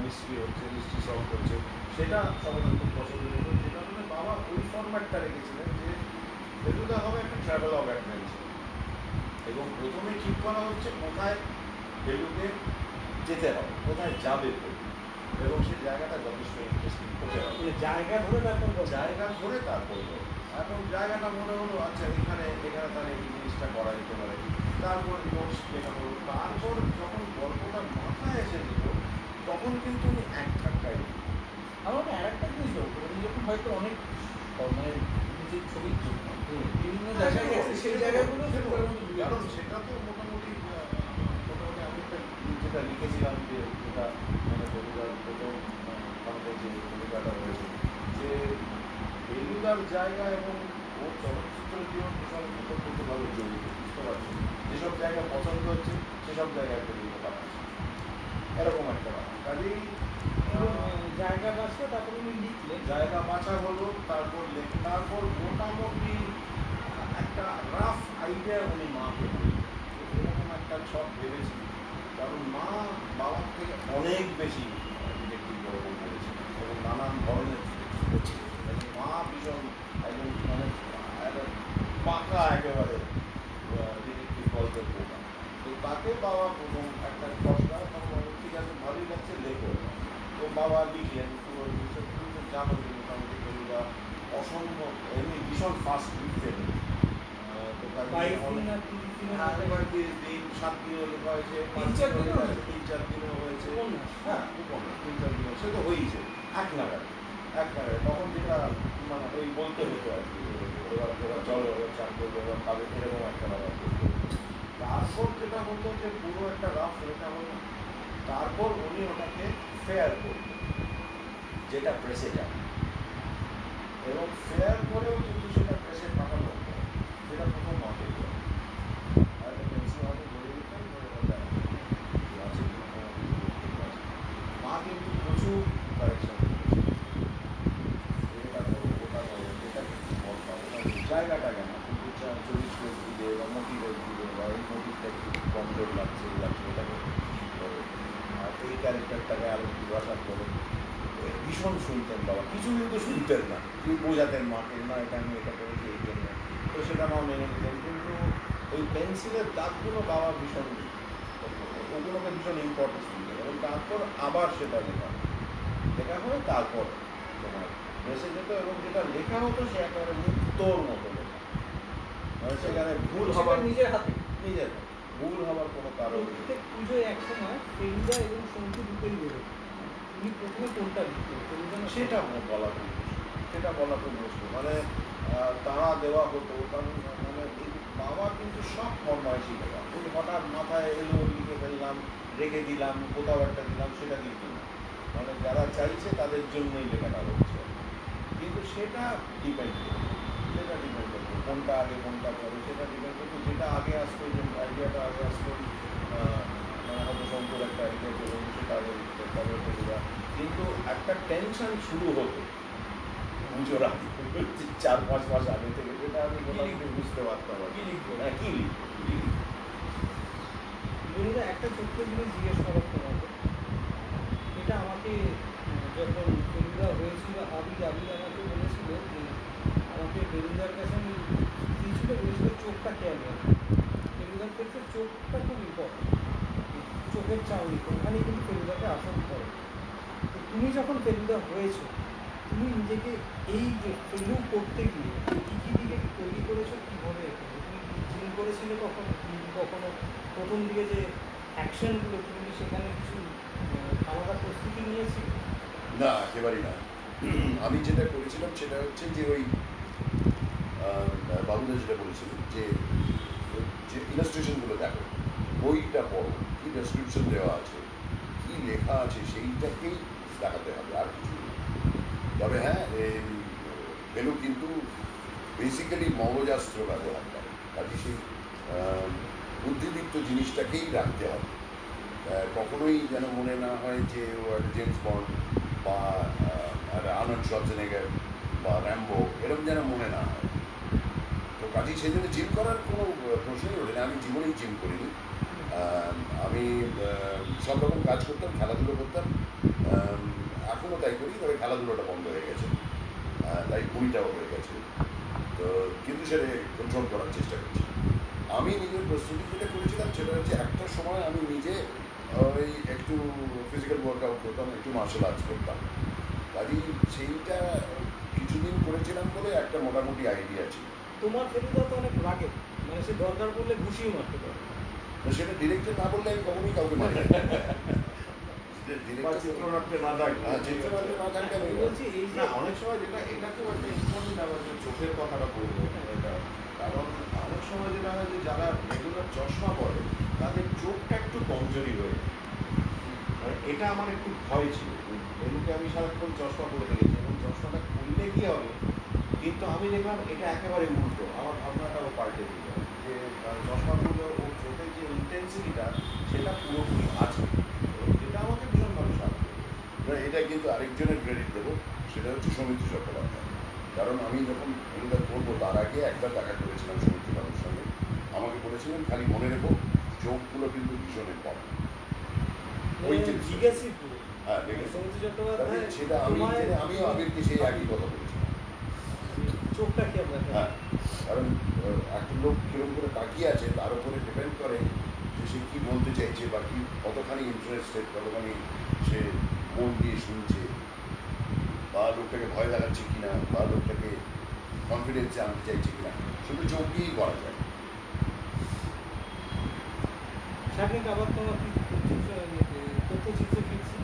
মিস্ট্রি হচ্ছে, মিস্ট্রি সলভ করছে, সেটা সকলের খুব পছন্দ হয়েছিল। যেটা মানে বাবা ওই ফরম্যাটটা রেখেছিলেন যে ফেলুদা হবে একটা ট্রাভেল অফ অ্যাডভেঞ্চার, এবং প্রথমে ঠিক করা হচ্ছে কোথায় ফেলুকে যেতে হবে, কোথায় যাবে এবং সেই জায়গাটা যথেষ্ট ইন্টারেস্টিং হতে হবে। মানে জায়গা ধরে তারপর জায়গা ধরে তারপর এখন জায়গাটা মনে হলো আচ্ছা এখানে তাহলে এই জিনিসটা করা যেতে পারে, তারপর নোটস লেখা হলো, তারপর যখন গল্পটা মাথায় এসে যেত তখন কিন্তু উনি এক ধাক্কায় আমার আর একটা জিনিস বলবো, উনি যখন হয়তো অনেক মানে নিজের ছবির জন্য বিভিন্ন জায়গায় গেছে, সেই জায়গাগুলো কারণ সেটা তো মোটামুটি আমি একটা যেটা লিখেছিলাম যে যেটা মানে ফেলুদার প্রথম আমাদের যে ভূমিকাটা হয়েছে, যে ফেলুদার জায়গা এবং ওর চলচ্চিত্র জীবন ভীষণ ওতপ্রোতভাবে জড়িত, বুঝতে পারছি যেসব জায়গা পছন্দ হচ্ছে সেসব জায়গায় ফেলুদা পাঠাচ্ছে, এরকম একটা ব্যাপার। কাজেই জায়গা বাঁচলো, তারপর উনি লিখলেন, জায়গা বাছা হলো, তারপর তারপর মোটামুটি একটা রাফ আইডিয়া উনি মাকে এরকম একটা ছক ভেবেছি, কারণ মা বাবার থেকে অনেক বেশি ডিটেকটিভ গল্প করেছে এবং নানান ধরনের ডিটেকটিভ করছে। মা ভীষণ একজন মানে পাকা একেবারে ডিটেকটিভ গল্পের পোকা। তো তাকে বাবা প্রথম একটা খসড়া, তখন ঠিক আছে ভালোই লাগছে, লেখো। তো বাবা লিখলেন পুরো জিনিসটা, তুমি তো জানো যে মোটামুটি ফেলুদা অসম্ভব এমনি ভীষণ ফাস্ট লিখতেন। তো দিন 7 দিনও লেখা হয়েছে, 3-4 দিনও হয়েছে, হ্যাঁ উপন্যাস 3-4 দিনও, সে তো হয়েছে এক নাগারে। তখন যেটা মানে ওই বলতে হতো আর কি, এবার চলো চান করবো, এবার খাবে, এরকম একটা ব্যাপার করতে। তারপর যেটা হতো যে পুরো একটা রাফ লেখা হলো, তারপর উনি ওটাকে ফেয়ার করতেন, যেটা প্রেসে যায়, এবং ফেয়ার করেও যদি সেটা প্রেসে পাঠানো হতো, সেটা প্রথম মাপে মা কিন্তু প্রচুর কারেকশন ক্যারেক্টারটাকে আরো একটু রসার করে ভীষণ শুনতেন বাবা, কিছু কিন্তু শুনতেন না, তুই বোঝাতেন মাকে না এটা আমি এটা করেছি এই জন্য, তো সেটা মা মেনে নিতেন। কিন্তু ওই পেন্সিলের দাগগুলো বাবা ভীষণ, ওগুলোকে ভীষণ ইম্পর্টেন্স দিতেন। এবং তারপর আবার সেটা লেখা হয়, তারপর তোমার বেসে যেত, এবং যেটা লেখা হতো সে একেবারে মুক্তোর মতো লেখা, মানে সেখানে ভুল হবার নিজের হাতে। নিজের ভুল হবার কোনো কারণ নেই। প্রত্যেক পুজোয় এক সময় ফেলুদা এবং শঙ্কু দুটোই বেরোয়, তুমি প্রথমে কোনটা লিখতে ফেলুদা না সেটা বলা খুব মুশকিল, সেটা বলা খুব মুশকিল, মানে তারা দেওয়া হতো, কারণ মানে এই বাবা কিন্তু সব ফরমাইশই লেখা, ওই হঠাৎ মাথায় এলো লিখে ফেললাম, রেখে দিলাম, কোথাও একটা দিলাম, সেটা লিখি না, মানে যারা চাইছে তাদের জন্যই লেখাটা হচ্ছে। কিন্তু সেটা ডিপেন্ড করবে, সেটা ডিপেন্ড করবে কোনটা আগে কোনটা পরে, সেটা ডিপেন্ড করবে। যেটা আগে আসতো, যে আইডিয়াটা আগে আসতো, মানে হয়তো শঙ্কর একটা আইডিয়া করলো, সেটা আগে লিখতে তবে ফেলুদা। কিন্তু একটা টেনশন শুরু হতো পুজোর আগে, 4-5 মাস আগে থেকে, যেটা আমি মোটামুটি বুঝতে পারতাম আর কি লিখবো, হ্যাঁ কী লিখবো। ফেলুদা একটা ছোট্ট জিনিস জিজ্ঞেস করার তোমাকে, এটা আমাকে যখন ফেলুদা হয়েছিল আবির আমাকে বলেছিল যে আমাকে ফেলুদার কাছে আমি দিয়েছিল, বলেছিল চোখটা খেয়াল রাখো, ফেলুদার ক্ষেত্রে চোখটা খুব ইম্পর্টেন্ট, চোখের চাউনি ওখানে কিন্তু ফেলুদাকে আসল করে। তো তুমি যখন ফেলুদা হয়েছো, তুমি নিজেকে এই যে ফেলু করতে গিয়ে কী কী দিকে তৈরি করেছো, কীভাবে তুমি জিম করেছিলে কখনো, কখনো প্রথম দিকে যে অ্যাকশনগুলো তুমি কি সেখানে কিছু আলাদা প্রস্তুতি নিয়েছিলে? না, একেবারেই না। আমি যেটা করেছিলাম সেটা হচ্ছে যে ওই বাবুদা যেটা বলেছিলেন যে যে ইলাস্ট্রেশনগুলো দেখো, বইটা পড়ো, কী ডেসক্রিপশন দেওয়া আছে, কী লেখা আছে, সেইটাকেই দেখাতে হবে, আর কিছু না। তবে হ্যাঁ, ফেলু কিন্তু বেসিক্যালি মগজাস্ত্র ব্যবহার করে, কাজে সেই বুদ্ধিদীপ্ত জিনিসটাকেই রাখতে হবে। কখনোই যেন মনে না হয় যে ও একটা জেমস বন্ড বা আর্নল্ড শোয়ার্জেনেগার বা র্যাম্বো, এরকম যেন মনে না হয়। তো কাজেই সেই জন্য জিম করার কোনো প্রশ্নই ওঠে না। আমি জীবনেই জিম করিনি। আমি সব রকম কাজ করতাম, খেলাধুলো করতাম, এখনও তাই করি, তবে খেলাধুলোটা বন্ধ হয়ে গেছে, তাই বইটাও হয়ে গেছে। তো কিন্তু সেটা কন্ট্রোল করার চেষ্টা করছি। আমি নিজের প্রস্তুতি যেটা করেছিলাম সেটা হচ্ছে একটা সময় আমি নিজে ওই একটু ফিজিক্যাল ওয়ার্কআউট করতাম, একটু মার্শাল আর্টস করতাম। কাজেই সেইটা কিছুদিন করেছিলাম বলে একটা মোটামুটি আইডিয়া ছিল। তোমার ফেলুদা তো অনেক রাগে, মানে সে দরকার পড়লে ঘুষিও মারতে পারে। তো সেটা ডিরেক্টর না বললে আমি কখনোই কাউকে মানি না। চিত্রনাট্যে না থাকলে, চিত্রনাট্যে না থাকলে আমি বলছি এই যে না অনেক সময় যেটা, এটা খুব একটা ইম্পর্টেন্ট ব্যাপার, যে চোখের কথাটা বলবো এটা, কারণ অনেক সময় যেটা হয় যে যারা রেগুলার চশমা পরে তাদের চোখটা একটু কমজোরি হয়ে যায়। মানে এটা আমার একটু ভয় ছিল, এমনিতে আমি সারাক্ষণ চশমা পরে দেখেছি, এবং চশমাটা খুললে কি হবে, কিন্তু আমি দেখলাম এটা একেবারে উল্টো, আমার ভাবনাটাও পাল্টে দিল, যে চশমাগুলো ও চোখের যে ইন্টেন্সিটিটা সেটা পুরোপুরি আছে, যেটা আমাকে ভীষণভাবে সাহায্য করে। না, এটা কিন্তু আরেকজনের ক্রেডিট দেবো, সেটা হচ্ছে সৌমিত্র চট্টোপাধ্যায়। কারণ আমি যখন এগুলো করবো তার আগে একবার দেখা করেছিলাম সৌমিত্র বাবুর সঙ্গে, আমাকে বলেছিলেন খালি মনে রেখো চোখগুলো কিন্তু ভীষণ ইম্পর্টেন্ট। ওই যে জিজ্ঞাসি পুরো হ্যাঁ, দেখেছি। সৌমিত্র চট্টোপাধ্যায় সেটা আমিও আবিরকে সেই একই কথা বলেছিলাম। চোখটা কি আপনার? হ্যাঁ, কারণ একটা লোক কিরকম করে তাকিয়ে আছে তার উপরে ডিপেন্ড করে যে সে কী বলতে চাইছে, বা কি কতখানি ইন্টারেস্টেড, কতখানি সে মন দিয়ে শুনছে, বা লোকটাকে ভয় লাগাচ্ছে কিনা, বা লোকটাকে কনফিডেন্সে আনতে চাইছে কিনা, শুধু চোখ দিয়েই করা যায়। সাময়িক আবার তোমার তথ্যচিত্রে ফিরছি,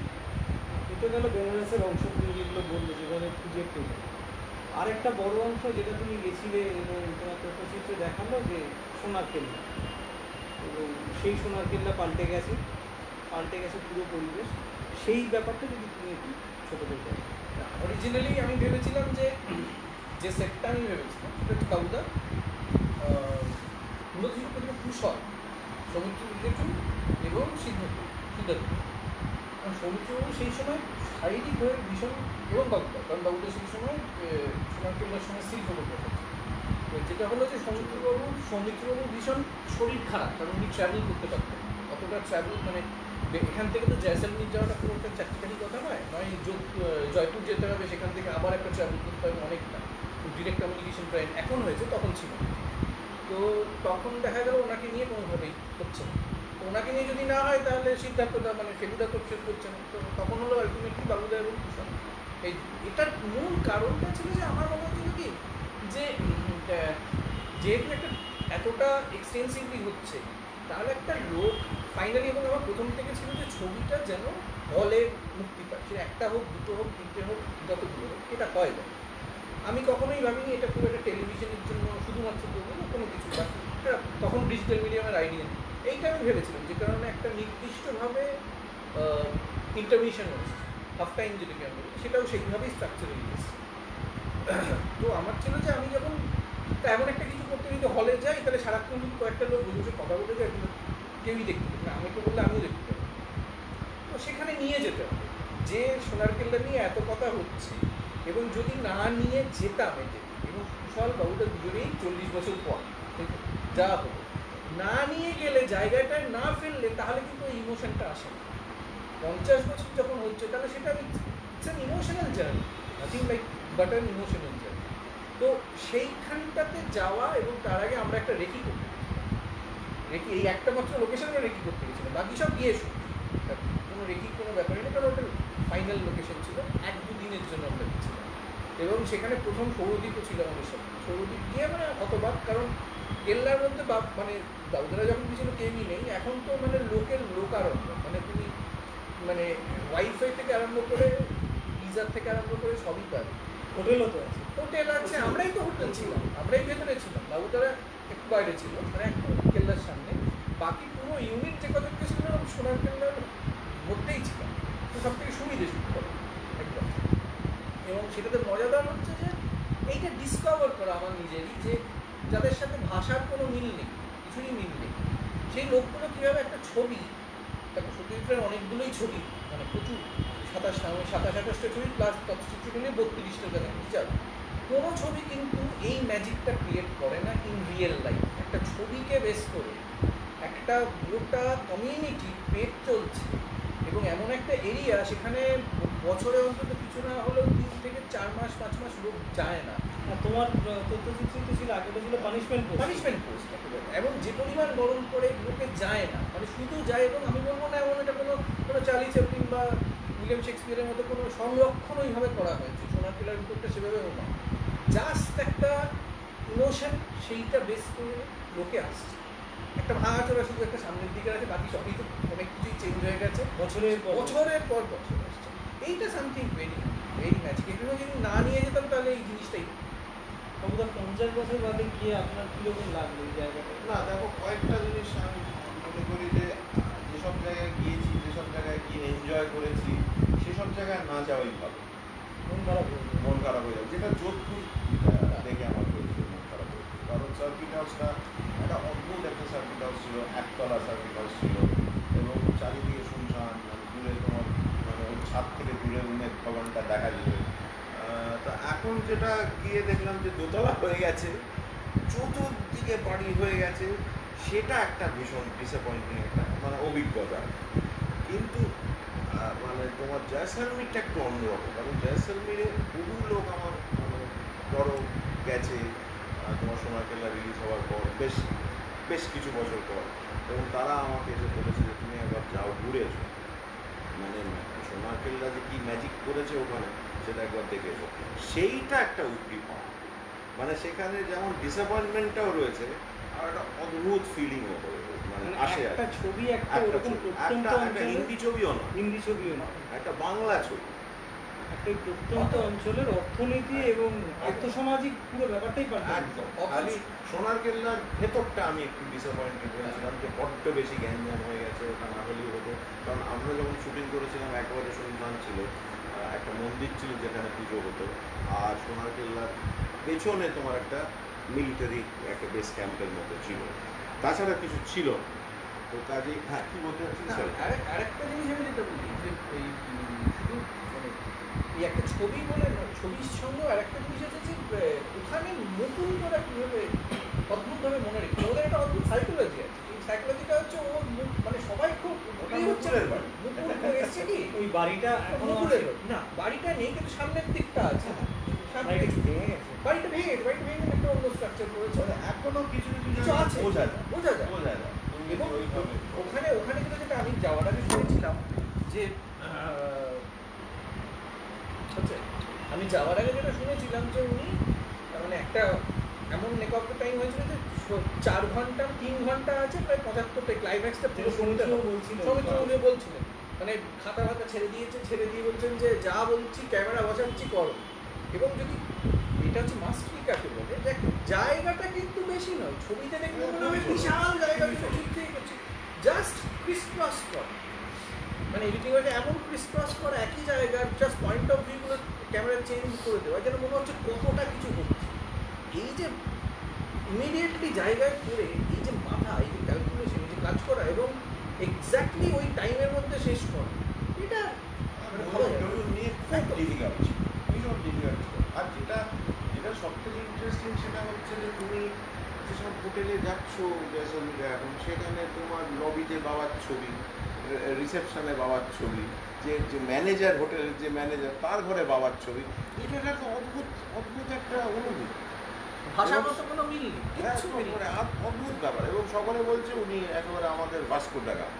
এটা গেল বেনারসের অংশ, তুমি যেগুলো বললে যেভাবে খুঁজে পেলে। আরেকটা বড় অংশ যেটা তুমি গেছিলে এবং তোমার তথ্যচিত্রে দেখালো যে সোনার কেল্লা, এবং সেই সোনার কেল্লা পাল্টে গেছে পুরো পরিবেশ, সেই ব্যাপারটা যদি তুমি একটু ছোটো করে। অরিজিনালি আমি ভেবেছিলাম যে সেটটা আমি ভেবেছিলাম সেটা হচ্ছে কাউদা, মূলত ছিল প্রথমে কুশল, সমুদ্র এবং সিদ্ধার্থ। কারণ সমুদ্রবাবু সেই সময় শারীরিক হয়ে ভীষণ, এবং বাবুদা, কারণ বাবুদা সেই সময় সোনার কেল্লার সময় স্ত্রী ফটোগ্রাফার। যেটা হলো যে সৌমিত্রবাবু ভীষণ শরীর খারাপ, কারণ উনি ট্র্যাভেল করতে পারতেন, অতটা ট্র্যাভেল মানে এখান থেকে তো জয়সলমীর যাওয়াটা পুরো একটা চারটিখানি কথা নয়, জয়পুর যেতে হবে, সেখান থেকে আবার একটা ট্রাভেল করতে হবে অনেকটা, ডিরেক্ট কমিউনিকেশন ট্রেন এখন হয়েছে, তখন ছিল না। তো তখন দেখা গেল ওনাকে নিয়ে কোনোভাবেই হচ্ছে না। তো ওনাকে নিয়ে যদি না হয় তাহলে সিদ্ধার্থদা মানে ফেলুদা তো শেষ করছে না। তো তখন হলো আলটিমেটলি বাবুদা এবং কুশল। এটার মূল কারণটা ছিল যে আমার মনে হচ্ছিল কি যে যেহেতু একটা এতটা এক্সটেন্সিভলি হচ্ছে, তাহলে একটা লোক ফাইনালি, এবং আমার প্রথম থেকে ছিল যে ছবিটা যেন হলে মুক্তি পায়, সে একটা হোক, দুটো হোক, তিনটে হোক, যতগুলো হোক, এটা হয় না। আমি কখনোই ভাবিনি এটা খুব একটা টেলিভিশনের জন্য শুধুমাত্র করবো না কোনো কিছু, বা তখন ডিজিটাল মিডিয়ামের আইডিয়া নেই। এইটা আমি ভেবেছিলাম, যে কারণে একটা নির্দিষ্টভাবে ইন্টারমিশন হচ্ছে, হাফ টাইম যেটাকে আমি বলি, সেটাও সেইভাবেই স্ট্রাকচারালি এসেছে। তো আমার ছিল যে আমি যখন এমন একটা কিছু করতে যদি হলে যাই, তাহলে সারাক্ষণ যদি কয়েকটা লোক বসে কথা বলে যায়, কেউই দেখতে পাবে না, আমি তো বললে আমিও দেখতে পাবো। তো সেখানে নিয়ে যেতে হবে, যে সোনার কেল্লা নিয়ে এত কথা হচ্ছে, এবং যদি না নিয়ে যেতাম এতে, এবং কুশল বাবুটা দুজনেই 40 বছর পর যা হলো, না নিয়ে গেলে, জায়গাটায় না ফেললে, তাহলে কিন্তু ওই ইমোশনটা আসে না। 50 বছর যখন হচ্ছে, তাহলে সেটা it's an emotional journey, nothing like but an emotional journey. তো সেইখানটাতে যাওয়া, এবং তার আগে আমরা একটা রেকি করতে রেকি, এই একটা মাত্র লোকেশন আমরা রেকি করতে গেছিলাম, বাকি সব গিয়ে কোনো রেকি কোনো ব্যাপারই নেই, কারণ ওটা ফাইনাল লোকেশন ছিল, 1-2 দিনের জন্য আমরা গেছিলাম। এবং সেখানে প্রথম সৌরদীপও ছিল আমাদের সাথে। সৌরদীপ গিয়ে মানে হতবাক, কারণ কেল্লার মধ্যে মানে বাবুদারা যখন গিয়েছিল কেউই নেই, এখন তো মানে লোকের লোকারণ্য, মানে তুমি মানে ওয়াইফাই থেকে আরম্ভ করে, গিজার থেকে আরম্ভ করে সবই পাবে। হোটেলও তো আছে। হোটেল আছে, আমরাই তো হোটেল ছিলাম, আমরাই ভেতরে ছিলাম, বাবুদারা একটু বাইরে ছিল, মানে একটু কেল্লার সামনে। বাকি পুরো ইউনিট যে কতগুলো ছিল, সোনার কেল্লার মধ্যেই ছিলাম। তো সব থেকে সুবিধে শুরু একদম। এবং সেটাতে মজাদার হচ্ছে যে এইটা ডিসকভার করা আমার নিজেরই, যে যাদের সাথে ভাষার কোনো মিল নেই, কিছুই মিল নেই, সেই লোকগুলো কীভাবে একটা ছবি, দেখো সত্যজিতের অনেকগুলোই ছবি, মানে প্রচুর 27-28টা ছবি প্লাস তৎসচিত্র মিলিয়ে 32টার কাছাকাছি যাবে। কোনো ছবি কিন্তু এই ম্যাজিকটা ক্রিয়েট করে না ইন রিয়েল লাইফ। একটা ছবিকে বেস করে একটা গোটা কমিউনিটি পেট চলছে, এবং এমন একটা এরিয়া, সেখানে বছরে অন্তত কিছু না হলেও 3 থেকে 4 মাস 5 মাস লোক যায় না। আর তোমার তথ্যচিত্রিত ছিল, আগেটা ছিল পানিশমেন্ট পোস্ট একেবারে, এবং যে পরিমাণ গরম করে লোকে যায় না, মানে শুধু যায়, এবং আমি বলবো না এমন এটা কোনো চার্লি চ্যাপলিন বা উইলিয়াম শেক্সপিয়ারের মতো কোনো সংরক্ষণ ওইভাবে করা হয়েছে, সোনার কেল্লার ভিতরটা সেভাবেও না, জাস্ট একটা ইমোশন, সেইটা বেস করে লোকে আসছে। একটা ভাঙাচোরা শুধু একটা সামনের দিকে আছে, বাকি সবই তো অনেক কিছুই চেঞ্জ হয়ে গেছে, বছরের পর বছর আসছে। এইটা সামথিং ভেরি ভেরি ম্যাজিক। এগুলো যদি না নিয়ে যেতাম, তাহলে এই জিনিসটাই কতটা 50 বছর বাদে গিয়ে আপনার কীরকম লাগলো এই জায়গাটা? না দেখো, কয়েকটা জিনিস আমি মনে করি যে যেসব জায়গায় গিয়েছি, যেসব জায়গায় গিয়ে এনজয় করেছি, সেসব জায়গায় না যাওয়াই ভালো। মন খারাপ হয়ে যাবে, যেটা যোধপুর দেখে আমার হয়েছিল, মন খারাপ হয়েছিল। কারণ সার্কিট হাউসটা একটা অদ্ভুত একটা সার্কিট হাউস ছিল, একতলা সার্কিট হাউস ছিল, এবং চারিদিকে শুনশান, দূরে তোমার মানে ওই ছাদ থেকে দূরে রুমের ভবনটা দেখা যেত। তো এখন যেটা গিয়ে দেখলাম যে দোতলা হয়ে গেছে, চতুর্দিকে বাড়ি হয়ে গেছে, সেটা একটা ভীষণ ডিসঅ্যাপয়েন্টিং একটা মানে অভিজ্ঞতা। কিন্তু মানে তোমার জয়সলমীরটা একটু অন্যরকম, কারণ জয়সলমীরে বহু লোক আমার মানে ধরো গেছে তোমার সোনার কেল্লা রিলিজ হওয়ার পর বেশ কিছু বছর পর, এবং তারা আমাকে এসে বলেছে যে তুমি একবার যাও, ঘুরে এসো, মানে সোনার কেল্লা যে কী ম্যাজিক করেছে ওখানে, সেটা একবার দেখে এসো। সেইটা একটা উপরি পাওয়া, মানে সেখানে যেমন ডিসঅ্যাপয়েন্টমেন্টটাও রয়েছে, আর একটা অদ্ভুত ফিলিংও মানে আসে। একটা ছবি, একটা হিন্দি ছবিও না, একটা বাংলা ছবি, একটা প্রত্যন্ত অঞ্চলের অর্থনীতি এবং আর্থসামাজিক পুরো ব্যাপারটাই একদম। খালি সোনার কেল্লার ভেতরটা আমি একটু ডিসঅ্যাপয়েন্টেড হয়েছিলাম, যে বড্ড বেশি গ্যাঞ্জাম হয়ে গেছে, ওটা না হলেও হতো। কারণ আমরা যখন শুটিং করেছিলাম, একবারে শুনলাম ছিল একটা মন্দির ছিল যেখানে পুজো হতো, আর সোনার কেল্লার পেছনে তোমার একটা মিলিটারি একটা বেস ক্যাম্পের মতো ছিল, তাছাড়া কিছু ছিল না। তো কাজেই হ্যাঁ, কি বলতে চাচ্ছি, আরেকটা জিনিস আমি যেটা বলি, যে এই শুধু মানে এই একটা ছবি বলে ছবির সঙ্গে আর একটা জিনিস আছে যে ওখানে নতুন করে কীভাবে অদ্ভুতভাবে মনে রেখে ওদের একটা অদ্ভুত সাইকোলজি আছে। এই সাইকোলজিটা হচ্ছে ওর মানে সবাই খুব ওটা হচ্ছে মুকুলের বাড়ি। মুকুল এসছে কি ওই বাড়িটা এখনো মুকুলের আছে? বাড়ি। না, বাড়িটা নেই কিন্তু সামনের দিকটা আছে। সামনের বাড়িটা দিক- কি ভেঙে গেছে? বাড়িটা ভেঙে গেছে, বাড়িটা ভেঙে একটা অন্য স্ট্রাকচার করেছে। মানে এখনো কিছু কিছু কিছু জায়গায় আছে, বোঝা যায় বোঝা যায়। বোঝা যায় তুমি এবং ওইভাবে ওখানে ওখানে কিন্তু যেটা আমি যাওয়ার আগে শুনেছিলাম যে হচ্ছে আমি যাওয়ার আগে যেটা শুনেছিলাম যে উনি মানে একটা এমন মেকআপ টাইম হয়েছিল যে 4 ঘন্টা 3 ঘন্টা আছে প্রায় 75টা ক্লাইম্যাক্সটা পুরো শুনতে সৌমিত্রও বলছিলেন। সৌমিত্র বলছিলেন মানে খাতা খাতা ছেড়ে দিয়েছে, ছেড়ে দিয়ে বলছেন যে যা বলছি ক্যামেরা বসাচ্ছি করো। এবং যদি এটা হচ্ছে মাস্টারি কাকে বলে, যে জায়গাটা কিন্তু বেশি নয়, ছবিতে দেখলে মনে হবে বিশাল জায়গা কিন্তু ঠিক ঠিক আছে, জাস্ট ক্রিস ক্রস করা মানে এডিটিং হচ্ছে এমন ক্রিস ক্রস করা একই জায়গার জাস্ট পয়েন্ট অফ ভিউগুলো ক্যামেরা চেঞ্জ করে দেওয়া যেন মনে হচ্ছে কতটা কিছু হচ্ছে। এই যে ইমিডিয়েটলি জায়গায় করে এই যে মাথা, এই যে ক্যালকুলেশন, এই যে কাজ করা এবং এক্স্যাক্টলি ওই টাইমের মধ্যে শেষ করা, এটা মানে ভালো যায়। নিয়ে খুব ডিফিকাল্ট ভীষণ ডিফিকাল্ট। আর যেটা যেটা সব থেকে ইন্টারেস্টিং সেটা হচ্ছে যে তুমি যেসব হোটেলে যাচ্ছ জয়সলমীরে এখন, সেখানে তোমার লবিতে বাবার ছবি, রিসেপশনে বাবার ছবি, যে ম্যানেজার, হোটেলের যে ম্যানেজার তার ঘরে বাবার ছবি, এটা একটা অদ্ভুত অদ্ভুত একটা অনুভূতি। ভাষাগত কোনো মিল নেই, হ্যাঁ, কিচ্ছু মিল নেই। অদ্ভুত ব্যাপার। এবং সকলে বলছে উনি একেবারে আমাদের ভাস্কো ডা গামা।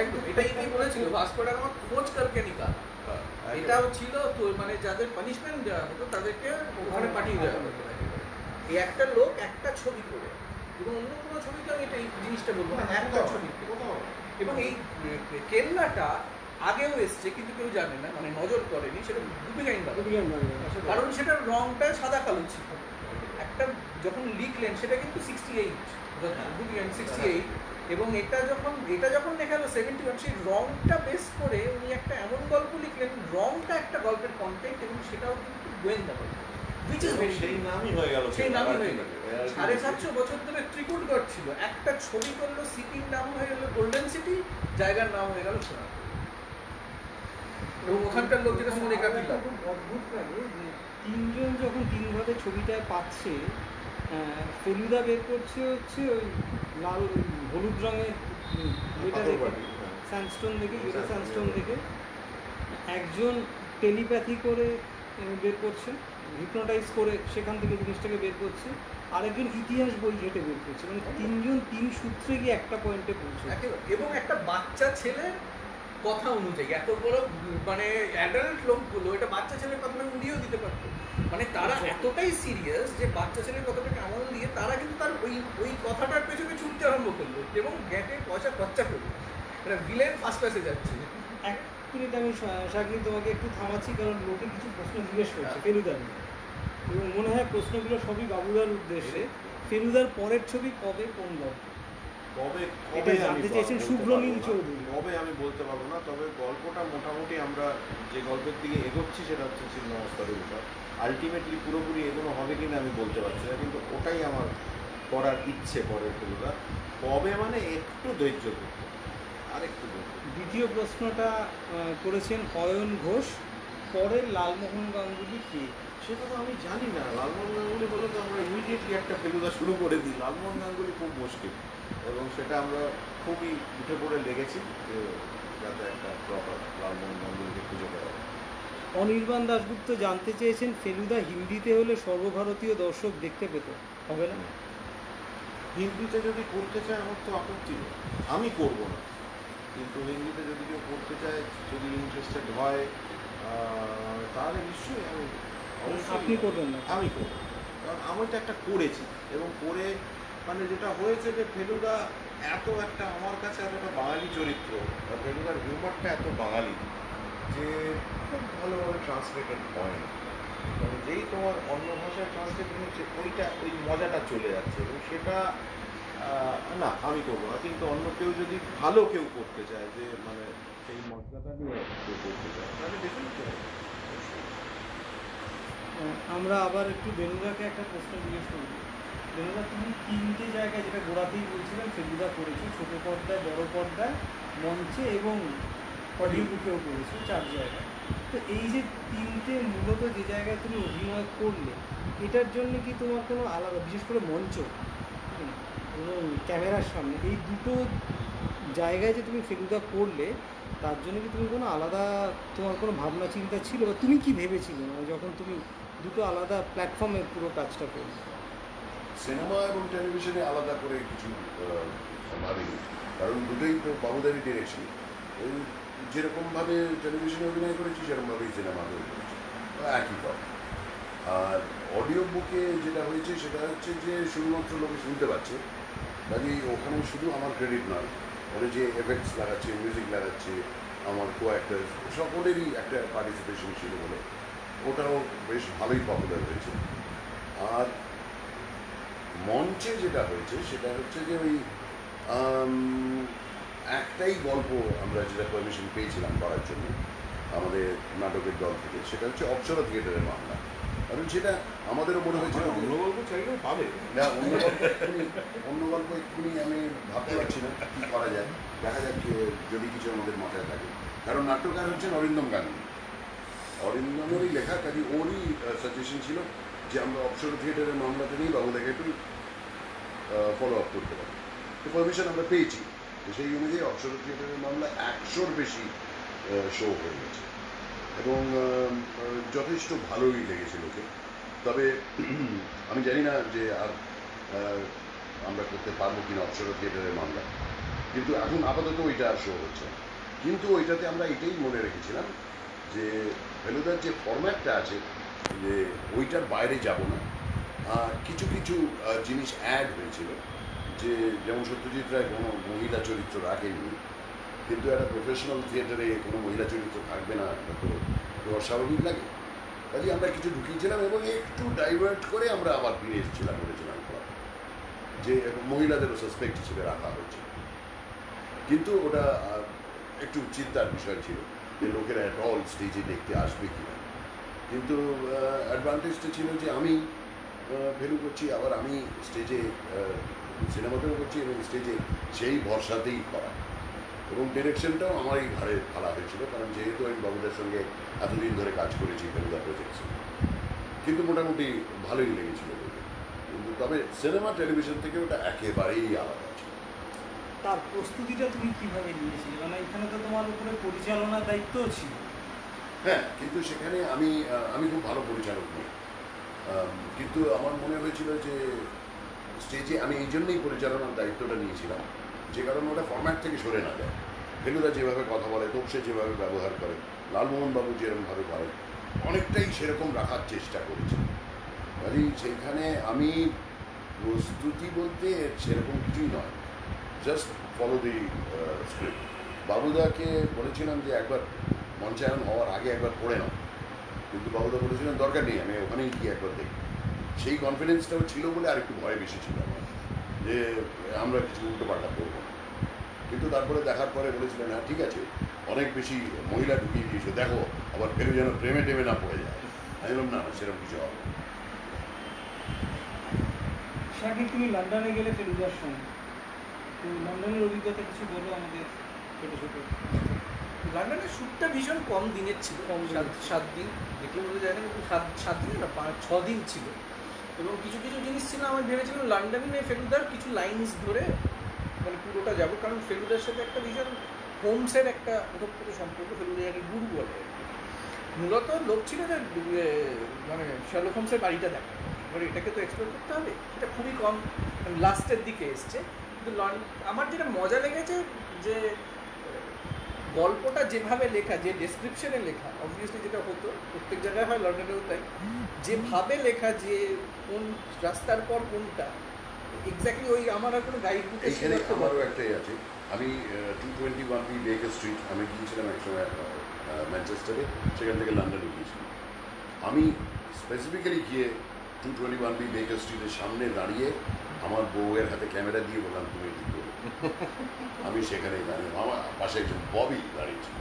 একদম এটাই কি বলেছিল, ভাস্কো ডা গামা খোঁজ করকে নিকাল। এটাও ছিল তো মানে যাদের পানিশমেন্ট দেওয়া হতো তাদেরকে ওখানে পাঠিয়ে দেওয়া হতো। এই একটা লোক একটা ছবি করে, এবং অন্য কোনো ছবিতে আমি এটা এই জিনিসটা বলবো না, একটা ছবি কোথাও এবং এই কেল্লাটা আগেও এসছে কিন্তু কেউ জানে না, মানে নজর করেনি, সেটা গুপি গাইন কারণ সেটার রংটা সাদা কালো ছিল। একটা যখন লিখলেন সেটা কিন্তু 68 গুপি গাইন 68, এবং এটা যখন লেখা হলো 71, সেই রংটা বেস করে উনি একটা এমন গল্প লিখলেন, রংটা একটা গল্পের কন্টেন্ট এবং সেটাও কিন্তু গোয়েন্দা গল্প, which is very সেই নামই হয়ে গেল। সেই নামই হয়ে গেল। 750 বছর ধরে ত্রিকুটগড় ছিল, একটা ছবি করলো, সিটির নাম হয়ে গেল গোল্ডেন সিটি, জায়গার নাম হয়ে গেল সোনার। এবং ওখানকার লোক যেটা শুনে দেখা দিল খুব অদ্ভুত লাগে যে তিনজন যখন তিনভাবে ছবিটায় পাচ্ছে, ফেলুদা বের করছে হচ্ছে ওই লাল হলুদ রঙের যেটা দেখে স্যান্ডস্টোন দেখে, যেটা স্যান্ডস্টোন দেখে একজন টেলিপ্যাথি করে বের করছে, হিপনোটাইজ করে সেখান থেকে জিনিসটাকে বের করছে, আরেকজন ইতিহাস বই ঘেটে বের করছে, মানে তিনজন তিন সূত্রে গিয়ে একটা পয়েন্টে পৌঁছে। একেবারে। এবং একটা বাচ্চা ছেলের কথা অনুযায়ী এত বড় মানে অ্যাডাল্ট লোকগুলো এটা বাচ্চা ছেলের কথাটা উড়িয়েও দিতে পারতো, মানে তারা এতটাই সিরিয়াস যে বাচ্চা ছেলের কথাটাকে আমল দিয়ে তারা কিন্তু তার ওই কথাটার পেছনে ছুটতে আরম্ভ করলো এবং গ্যাটে পয়সা খরচা করলো, মানে ভিলেন ফার্স্ট ক্লাসে যাচ্ছে। এক মিনিট আমি শাকিল তোমাকে একটু থামাচ্ছি, কারণ লোকে কিছু প্রশ্ন জিজ্ঞেস করছে ফেলুদা নিয়ে, এবং মনে হয় প্রশ্নগুলো সবই বাবুদার উদ্দেশ্যে। ফেলুদার পরের ছবি কবে, কোন গল্প? কবে এটা জানতে চেয়েছেন শুভ্রনীল চৌধুরী। কবে আমি বলতে পারবো না, তবে গল্পটা মোটামুটি আমরা যে গল্পের দিকে এগোচ্ছি সেটা হচ্ছে ছিন্নমস্তাদের উপর। আলটিমেটলি পুরোপুরি এগোনো হবে কিনা আমি বলতে পারছি না, কিন্তু ওটাই আমার করার ইচ্ছে পরের ফেলুদা। কবে মানে একটু ধৈর্য ধরতে, আর একটু ধৈর্য। দ্বিতীয় প্রশ্নটা করেছেন অয়ন ঘোষ, পরের লালমোহন গাঙ্গুলি কে? সেটা তো আমি জানি না। লালমোহন গাঙ্গুলি বলে তো আমরা ইমিডিয়েটলি একটা ফেলুদা শুরু করে দিই। লালমোহন গাঙ্গুলি খুব মুশকিল, এবং সেটা আমরা খুবই উঠে পড়ে লেগেছি যে যাতে একটা প্রপার লালমোহন গাঙ্গুলিকে খুঁজে পাওয়া যায়। অনির্বাণ দাশগুপ্ত জানতে চেয়েছেন ফেলুদা হিন্দিতে হলে সর্বভারতীয় দর্শক দেখতে পেত, হবে না? হিন্দিতে যদি করতে চায় আমার তো আপত্তি নেই, আমি করবো না, কিন্তু হিন্দিতে যদি কেউ করতে চায়, যদি ইন্টারেস্টেড হয়, তাহলে নিশ্চয়ই আমি আপনি করবেন না? আমি করবো, কারণ আমি তো একটা করেছি, এবং করে মানে যেটা হয়েছে যে ফেলুদা এত একটা আমার কাছে এতটা বাঙালি চরিত্র, আর ফেলুদার হিউমারটা এত বাঙালি যে খুব ভালোভাবে ট্রান্সলেটেড হয় না। মানে যেই তোমার অন্য ভাষায় ট্রান্সলেট হচ্ছে ওইটা ওই মজাটা চলে যাচ্ছে, এবং সেটা না আমি করবো না। কিন্তু অন্য কেউ যদি ভালো কেউ করতে চায়, যে মানে সেই মজাটা নিয়ে কেউ করতে চায়, তাহলে ডেফিনেটলি আমরা আবার একটু বেনুদাকে একটা প্রশ্ন জিজ্ঞেস করবো। বেনুদা, তুমি তিনটে জায়গায়, যেটা গোড়াতেই বলছিলেন ফেলুদা করেছো, ছোটো পর্দায়, বড় পর্দায়, মঞ্চে এবং অডিও বুকেও করেছো, 4 জায়গায়। তো এই যে তিনটে মূলত যে জায়গায় তুমি অভিনয় করলে, এটার জন্য কি তোমার কোনো আলাদা, বিশেষ করে মঞ্চ এবং ক্যামেরার সামনে, এই দুটো জায়গায় যে তুমি ফেলুদা করলে, তার জন্য কি তুমি কোনো আলাদা তোমার কোনো ভাবনা চিন্তা ছিল, বা তুমি কি ভেবেছিলে মানে যখন তুমি দুটো আলাদা প্ল্যাটফর্মে পুরো কাজটা করলে? সিনেমা এবং টেলিভিশনে আলাদা করে কিছু ভাবিনি, কারণ দুটোই তো বাবুদারি ডিরেকশন। ওই যেরকমভাবে টেলিভিশনে অভিনয় করেছি সেরকমভাবেই সিনেমাতেও করেছি, একই কথা। আর অডিও বুকে যেটা হয়েছে সেটা হচ্ছে যে শুধুমাত্র লোকে শুনতে পাচ্ছে, কাজেই ওখানে শুধু আমার ক্রেডিট নয়, ওখানে যে এফেক্টস লাগাচ্ছে, মিউজিক লাগাচ্ছে, আমার কো অ্যাক্টার সকলেরই একটা পার্টিসিপেশন ছিল বলে ওটাও বেশ ভালোই পপুলার হয়েছে। আর মঞ্চে যেটা হয়েছে সেটা হচ্ছে যে ওই একটাই গল্প আমরা যেটা পারমিশন পেয়েছিলাম করার জন্য আমাদের নাটকের দল থেকে, সেটা হচ্ছে অপ্সরা থিয়েটারের মামলা। কারণ সেটা আমাদেরও মনে হয়েছিল অন্য গল্প চাইলেও পাবে না, অন্য গল্প এক্ষুনি আমি ভাবতে পারছি না কী করা যায়, দেখা যাক যদি কিছু আমাদের মাথায় থাকে। কারণ নাট্যকার হচ্ছেন অরিন্দম গান্ধী, অরিন্দমেরই লেখা, কাজে ওরই সাজেশন ছিল যে আমরা অপ্সরা থিয়েটারের মামলাতে নিয়ে বাবুদাকে একটু ফলো আপ করতে পারি। তো পারমিশন আমরা পেয়েছি, তো সেই অনুযায়ী অপ্সরা থিয়েটারের মামলা 100-র বেশি শো হয়ে গেছে এবং যথেষ্ট ভালোই লেগেছে লোকে। তবে আমি জানি না যে আর আমরা করতে পারবো কিনা অপ্সরা থিয়েটারের মামলা, কিন্তু এখন আপাতত ওইটা আর শো হচ্ছে। কিন্তু ওইটাতে আমরা এটাই মনে রেখেছিলাম যে ফেলুদার যে ফরম্যাটটা আছে যে ওইটার বাইরে যাব না। কিছু কিছু জিনিস অ্যাড হয়েছিল, যে যেমন সত্যজিৎ রায় কোনো মহিলা চরিত্র রাখেননি, কিন্তু একটা প্রফেশনাল থিয়েটারে কোনো মহিলা চরিত্র থাকবে না, এটা তো অস্বাভাবিক লাগে। কাজে আমরা কিছু ঢুকিয়েছিলাম এবং একটু ডাইভার্ট করে আমরা আবার ফিরে এসেছিলাম বলেছিলাম যে মহিলাদেরও সাসপেক্ট হিসেবে রাখা হয়েছে। কিন্তু ওটা একটু চিন্তার বিষয় ছিল যে লোকেরা অ্যাট অল স্টেজে দেখতে আসবে কিনা। কিন্তু অ্যাডভান্টেজটা ছিল যে আমি ভ্যালু করছি, আবার আমি স্টেজে সিনেমাতেও করছি এবং স্টেজে সেই ভরসাতেই করা, এবং ডিরেকশনটাও আমারই ঘাড়ে ফেলা হয়েছিল, কারণ যেহেতু আমি বাবুদের সঙ্গে এতদিন ধরে কাজ করেছি ফেলুদা প্রজেক্টসে। কিন্তু মোটামুটি ভালোই লেগেছিল বলতে। কিন্তু তবে সিনেমা টেলিভিশন থেকে ওটা একেবারেই আলাদা ছিল। তার প্রস্তুতিটা তুমি কীভাবে নিয়েছিলে? মানে এখানে তো তোমার উপরে পরিচালনার দায়িত্বও ছিল। হ্যাঁ, কিন্তু সেখানে আমি খুব ভালো পরিচালক নই, কিন্তু আমার মনে হয়েছিল যে স্টেজে আমি এই জন্যই পরিচালনার দায়িত্বটা নিয়েছিলাম, যে কারণে ওটা ফরম্যাট থেকে সরে না যায়। ফেলুদা যেভাবে কথা বলে, তোপসে যেভাবে ব্যবহার করে, লালমোহনবাবু যেরকমভাবে করেন, অনেকটাই সেরকম রাখার চেষ্টা করেছি। কাজেই সেইখানে আমি প্রস্তুতি বলতে সেরকম কিছুই নয়, জাস্ট ফলো দি স্ক্রিপ্ট। বাবুদাকে বলেছিলাম যে একবার মঞ্চায়ন হওয়ার আগে একবার পড়ে নাও, কিন্তু বাবুদা বলেছিলেন দরকার নেই, আমি ওখানেই গিয়ে একবার দেখি। সেই কনফিডেন্সটাও ছিল বলে আর একটু ভয় বেশি ছিল আমার, যে আমরা কিছু উল্টোপাল্টা করবো না। কিন্তু তারপরে দেখার পরে বলেছিলেন হ্যাঁ ঠিক আছে, অনেক বেশি মহিলা ঢুকিয়ে দিয়েছে, দেখো আবার ফেলে যেন প্রেমে টেমে না পড়ে যায়। আমি বললাম না, সেরকম কিছু হবে। শাকিব, তুমি লন্ডনে গেলে ফেলুদার সঙ্গে, তো লন্ডনের অভিজ্ঞতা কিছু বলো আমাদের ছোটো ছোটো। লন্ডনের শ্যুটটা ভীষণ কম দিনের ছিল, কম দিন। 7 দিন, দেখলে বোঝা যায় না, কিন্তু 7 দিন না 5-6 দিন ছিল। এবং কিছু কিছু জিনিস ছিল আমি ভেবেছিলাম লন্ডনে ফেলুদার কিছু লাইনস ধরে মানে পুরোটা যাবো, কারণ ফেলুদার সাথে একটা ভীষণ হোমসের একটা ওতপ্রোত সম্পর্ক, ফেলুদা যাকে গুরু বলে। মূলত লোক ছিল যে মানে শার্লক হোমসের বাড়িটা দেখা, এবার এটাকে তো এক্সপ্লোর করতে হবে, সেটা খুবই কম লাস্টের দিকে এসছে। কিন্তু আমার যেটা মজা লেগেছে যে গল্পটা যেভাবে লেখা, যে ডেসক্রিপশনে লেখা, অবভিয়াসলি যেটা হতো প্রত্যেক জায়গায় হয়, লন্ডনেও তাই, যেভাবে লেখা যে কোন রাস্তার পর কোনটা এক্স্যাক্টলি ওই আমার আর কোনো গাইড বুকে এইখানে আমারও একটাই আছে। আমি 221B বেকার স্ট্রিট আমি গিয়েছিলাম একসময় ম্যানচেস্টারে, সেখান থেকে লন্ডনে গিয়েছিলাম। আমি স্পেসিফিক্যালি গিয়ে 221B বেকার স্ট্রিটের সামনে দাঁড়িয়ে আমার বউয়ের হাতে ক্যামেরা দিয়ে বললাম তুমি একটু করো। আমি সেখানে দাঁড়িয়ে, আমার পাশে একজন ববি দাঁড়িয়েছিল।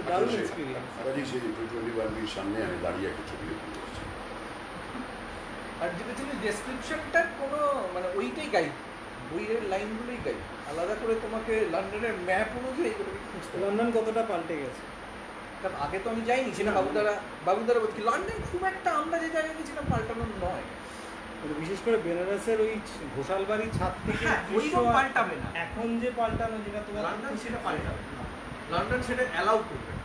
দারুণ এক্সপিরিয়েন্স। কাজেই সেই 221Bর সামনে আমি দাঁড়িয়ে একটা ছবি করছি। আর যেটা ছিল ডেসক্রিপশনটা কোনো মানে ওইটাই গাইড, বইয়ের লাইনগুলোই গাইড, আলাদা করে তোমাকে লন্ডনের ম্যাপ অনুযায়ী করে খুঁজতে হবে। লন্ডন কতটা পাল্টে গেছে? কারণ আগে তো আমি যাইনি, সেটা বাবুদারা বলছি লন্ডন খুব একটা আমরা যে জায়গায় গেছিলাম পাল্টানোর নয়। মানে বিশেষ করে বেনারসের ওই ঘোষাল বাড়ির ছাদ থেকে হ্যাঁ, ওইরকম পাল্টাবে না। এখন যে পাল্টানো যেটা তোমার লন্ডন সেটা পাল্টাবে না, লন্ডন সেটা অ্যালাউ করবে না।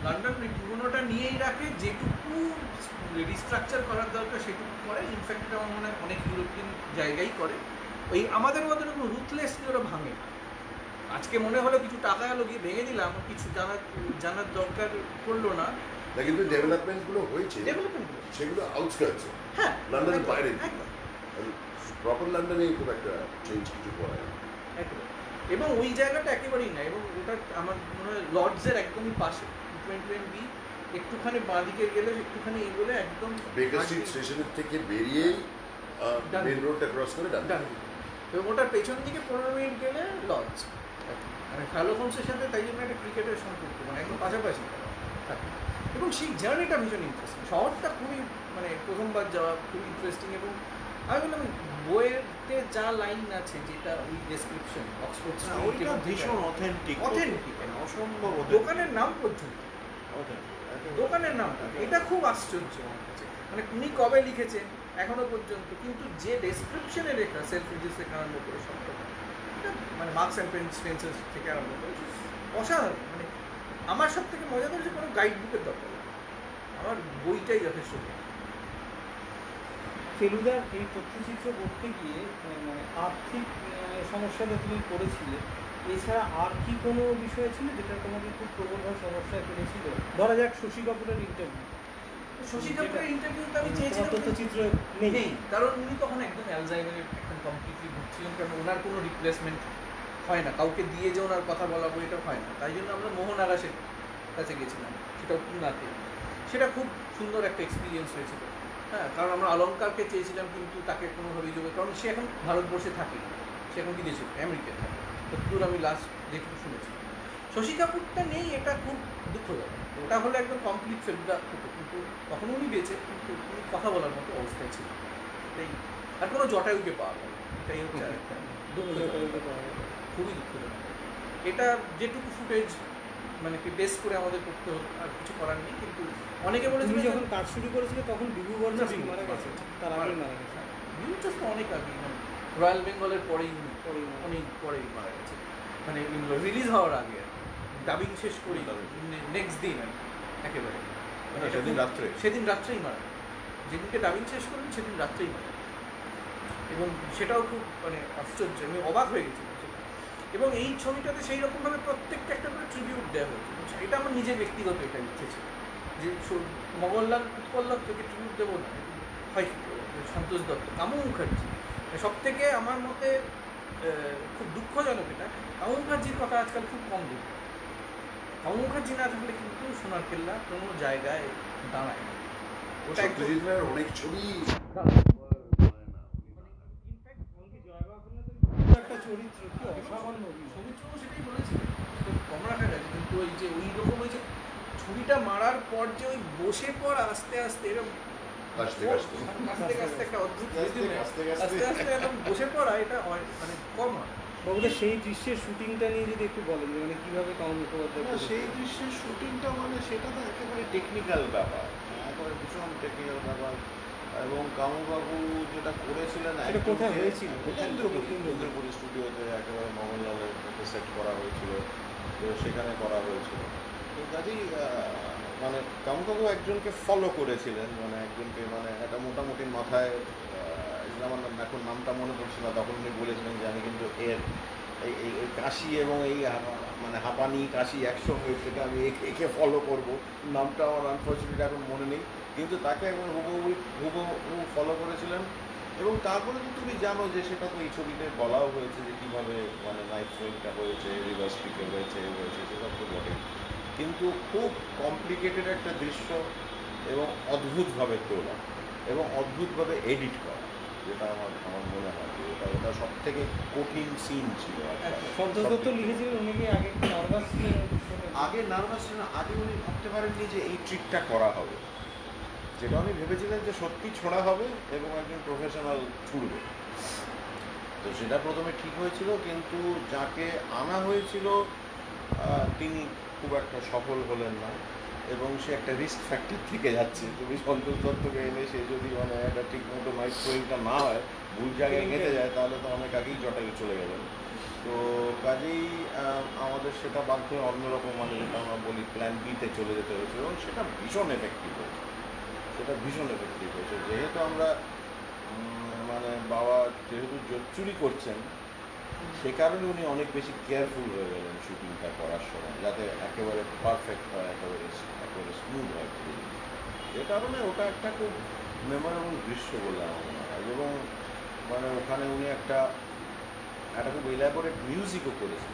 লন্ডন ওই পুরোনোটা নিয়েই রাখে, যেটুকু রিস্ট্রাকচার করার দরকার সেটুকু করে। ইনফ্যাক্ট এটা আমার মনে হয় অনেক ইউরোপিয়ান জায়গায় করে। ওই আমাদের মতো এরকম রুথলেসলি ওরা ভাঙে না। আজকে মনে হলো কিছু টাকা এলো গিয়ে ভেঙে দিলাম, কিছু জানার দরকার পড়লো না। কিন্তু ডেভেলপমেন্টগুলো হয়েছে, ডেভেলপমেন্ট সেগুলো আউটস্কার্টসে, হ্যাঁ লন্ডনের একদম, বাইরে। একদম প্রপার লন্ডনে খুব একটা চেঞ্জ কিছু করা যায়। একেবারে। এবং ওই জায়গাটা একেবারেই না, এবং ওটা আমার মনে হয় লর্ডসের একদমই পাশে, 221B একটুখানি বাঁ দিকে গেলে একটুখানি এগোলে একদম বেকার স্ট্রিট স্টেশনের থেকে বেরিয়েই মেন রোডটা ক্রস করে ডান। ডান দিকে। এবং ওটার পেছন দিকে 15 মিনিট গেলে লজ, মানে শার্লক হোমসের সাথে তাই জন্য একটা ক্রিকেটের সম্পর্ক, মানে একদম পাশাপাশি থাকে। এবং সেই জার্নিটা ভীষণ ইন্টারেস্টিং। শহরটা খুবই, মানে প্রথমবার যাওয়া খুবই ইন্টারেস্টিং। এবং আমি বললাম বইয়েতে যা লাইন আছে, যেটা ওই ডেসক্রিপশন অক্সফোর্ড স্ট্রিট এবং ভীষণ অথেন্টিক, অথেন্টিক, অসম্ভব দোকানের নাম পর্যন্ত, দোকানের নামটা এটা খুব আশ্চর্য আমার কাছে। মানে উনি কবে লিখেছেন এখনো পর্যন্ত, কিন্তু যে ডেসক্রিপশনে লেখা সেলফ রিলিজ থেকে আরম্ভ করে সবটা, এটা মানে মার্কস অ্যান্ড স্পেন্সার থেকে আরম্ভ করে অসাধারণ। মানে আমার সব থেকে মজা করেছে কোনো গাইড বুকের দরকার নেই, আমার বইটাই যথেষ্ট। ফেলুদার এই তথ্যচিত্র করতে গিয়ে মানে আর্থিক সমস্যাটা তুমি করেছিলে, এছাড়া আর কি কোনো বিষয় ছিল যেটা তোমাকে খুব প্রবলভাবে সমস্যায় ফেলেছিল? ধরা যাক শশী কাপুরের ইন্টারভিউ। শশী কাপুরের ইন্টারভিউতে আমি চেয়েছিলাম তথ্যচিত্র নেই, কারণ উনি তখন একদম অ্যালজাইমারের একদম কমপ্লিটলি ভুগছিলেন। কারণ ওনার কোনো রিপ্লেসমেন্ট হয় না, কাউকে দিয়ে যে ওনার কথা বলাবো এটা হয় না। তাই জন্য আমরা মোহন আকাশের কাছে গেছিলাম, সেটাও পুনাতে। সেটা খুব সুন্দর একটা এক্সপিরিয়েন্স হয়েছিল। হ্যাঁ, কারণ আমরা অলঙ্কারকে চেয়েছিলাম, কিন্তু তাকে কোনোভাবেই যোগ, কারণ সে এখন ভারতবর্ষে থাকে, সে এখন বিদেশে আমেরিকায় থাকে, যতদূর আমি লাস্ট যেটুকু শুনেছি। শশী কাপুরটা নেই, এটা খুব দুঃখজনক। ওটা হলে একদম কমপ্লিট ফেলুদা হতো, কিন্তু তখন উনি বেঁচে, কিন্তু উনি কথা বলার মতো অবস্থায় ছিল। এটাই, আর কোনো জটায়ুকে পাওয়া গেল, এটাই হচ্ছে আরেকটা খুবই দুঃখজনক। এটা যেটুকু ফুটেজ মানে কি বেস করে আমাদের করতে হতো, আর কিছু করার নেই। কিন্তু অনেকে বলেছিল তুমি যখন কাজ শুরু করেছিলে তখন বিভু বর্মা মারা গেছে, তার আগেই মারা গেছে। বিভু তো অনেক আগে, মানে রয়্যাল বেঙ্গলের পরেই অনেক পরেই মারা গেছে, মানে রিলিজ হওয়ার আগে, ডাবিং শেষ করি নেক্সট দিন একেবারে, মানে সেদিন রাত্রেই মারা, যেদিনকে ডাবিং শেষ করলেন সেদিন রাত্রেই মারা। এবং সেটাও খুব মানে আশ্চর্য, আমি অবাক হয়ে গেছি। এবং এই ছবিটাতে সেই রকমভাবে প্রত্যেকটা একটা করে ট্রিবিউট দেওয়া হয়েছে। এটা আমার নিজের ব্যক্তিগত এটা ইচ্ছে ছিল যে মঙ্গললাল উৎপল্লবকে ট্রিবিউট দেবো না, হয় সন্তোষ দত্ত, কামু মুখার্জি। সব থেকে আমার মতে খুব দুঃখজনক এটা, কামু মুখার্জির কথা আজকাল খুব কম দেখি। কামু মুখার্জি না থাকলে কিন্তু সোনার কেল্লা কোনো জায়গায় দাঁড়ায় না। ওটা অনেক ছবি একটা চরিত্র কি অসামান্য চরিত্র, সেটাই বলেছি, কম রাখা গেছে। কিন্তু ওই যে ওই রকম ওই যে ছবিটা মারার পর যে ওই বসে পড় আস্তে আস্তে এরকম একটা অদ্ভুত আস্তে আস্তে এরকম বসে পড়া, এটা মানে কম হয়। বাবুদা সেই দৃশ্যের শুটিংটা নিয়ে যদি একটু বলেন, মানে কীভাবে কামু মুখোপাধ্যায় সেই দৃশ্যের শুটিংটা, মানে সেটা তো একেবারে টেকনিক্যাল ব্যাপার, একেবারে ভীষণ টেকনিক্যাল ব্যাপার। এবং কামুবাবু যেটা করেছিলেন, এটা কোথায় হয়েছিল? ইন্দ্রপুরী স্টুডিওতে একেবারে মোহনলালের সেট করা হয়েছিল, তো সেখানে করা হয়েছিল। তো কাজেই মানে কামুবাবু একজনকে ফলো করেছিলেন, মানে একজনকে, মানে একটা মোটামুটি মাথায়, আমার এখন নামটা মনে পড়ছে না, তখন উনি বলেছিলেন যে আমি কিন্তু এর এই কাশি এবং এই মানে হাঁপানি কাশি একসঙ্গে, সেটা আমি একে ফলো করবো। নামটা আমার আনফর্চুনেটলি এখন মনে নেই, কিন্তু তাকে একবার হুবহু ফলো করেছিলেন। এবং তারপরে তো তুমি জানো যে সেটা তো এই ছবিতে বলাও হয়েছে যে কীভাবে মানে নাইট ফ্রেমটা হয়েছে, রিভার্স পিকে হয়েছে, সেসব তো বটে। কিন্তু খুব কমপ্লিকেটেড একটা দৃশ্য, এবং অদ্ভুতভাবে তোলা এবং অদ্ভুতভাবে এডিট করা, যেটা আমার মনে হয় যে ওটা সব থেকে কঠিন সিন ছিল। সন্তোষ দত্ত লিখেছিলেন উনি কি আগে একটু নার্ভাস ছিলেন? আগে নার্ভাস ছিলেন, আগে উনি ভাবতে পারেননি যে এই ট্রিকটা করা হবে, যেটা উনি ভেবেছিলেন যে সত্যি ছোঁড়া হবে এবং একজন প্রফেশনাল ছুড়বে। তো সেটা প্রথমে ঠিক হয়েছিল, কিন্তু যাকে আনা হয়েছিল তিনি খুব একটা সফল হলেন না এবং সে একটা রিস্ক ফ্যাক্টর থেকে যাচ্ছে। তুমি সন্তোষ দত্তকে এনে সে যদি মানে একটা ঠিক মতো মাইক ট্রেনিংটা না হয়, ভুল জায়গায় গেঁথে যায়, তাহলে তো অনেক আগেই জটায়ু চলে গেলেন। তো কাজেই আমাদের সেটা বাধ্য হয়ে অন্যরকম, মানে যেটা আমরা বলি প্ল্যান বিতে চলে যেতে হয়েছে, এবং সেটা ভীষণ এফেক্টিভ হয়েছে। যেহেতু আমরা মানে বাবা যেহেতু চুরি করছেন, সে কারণে উনি অনেক বেশি কেয়ারফুল হয়ে গেলেন শুটিংটা করার সময়, যাতে একেবারে পারফেক্ট হয়, একেবারে স্মুথ হয়। যে কারণে ওটা একটা খুব মেমোরেবল দৃশ্য বলে আমার মনে হয়। এবং মানে ওখানে উনি একটা খুব এলাবোরেট মিউজিকও করেছেন,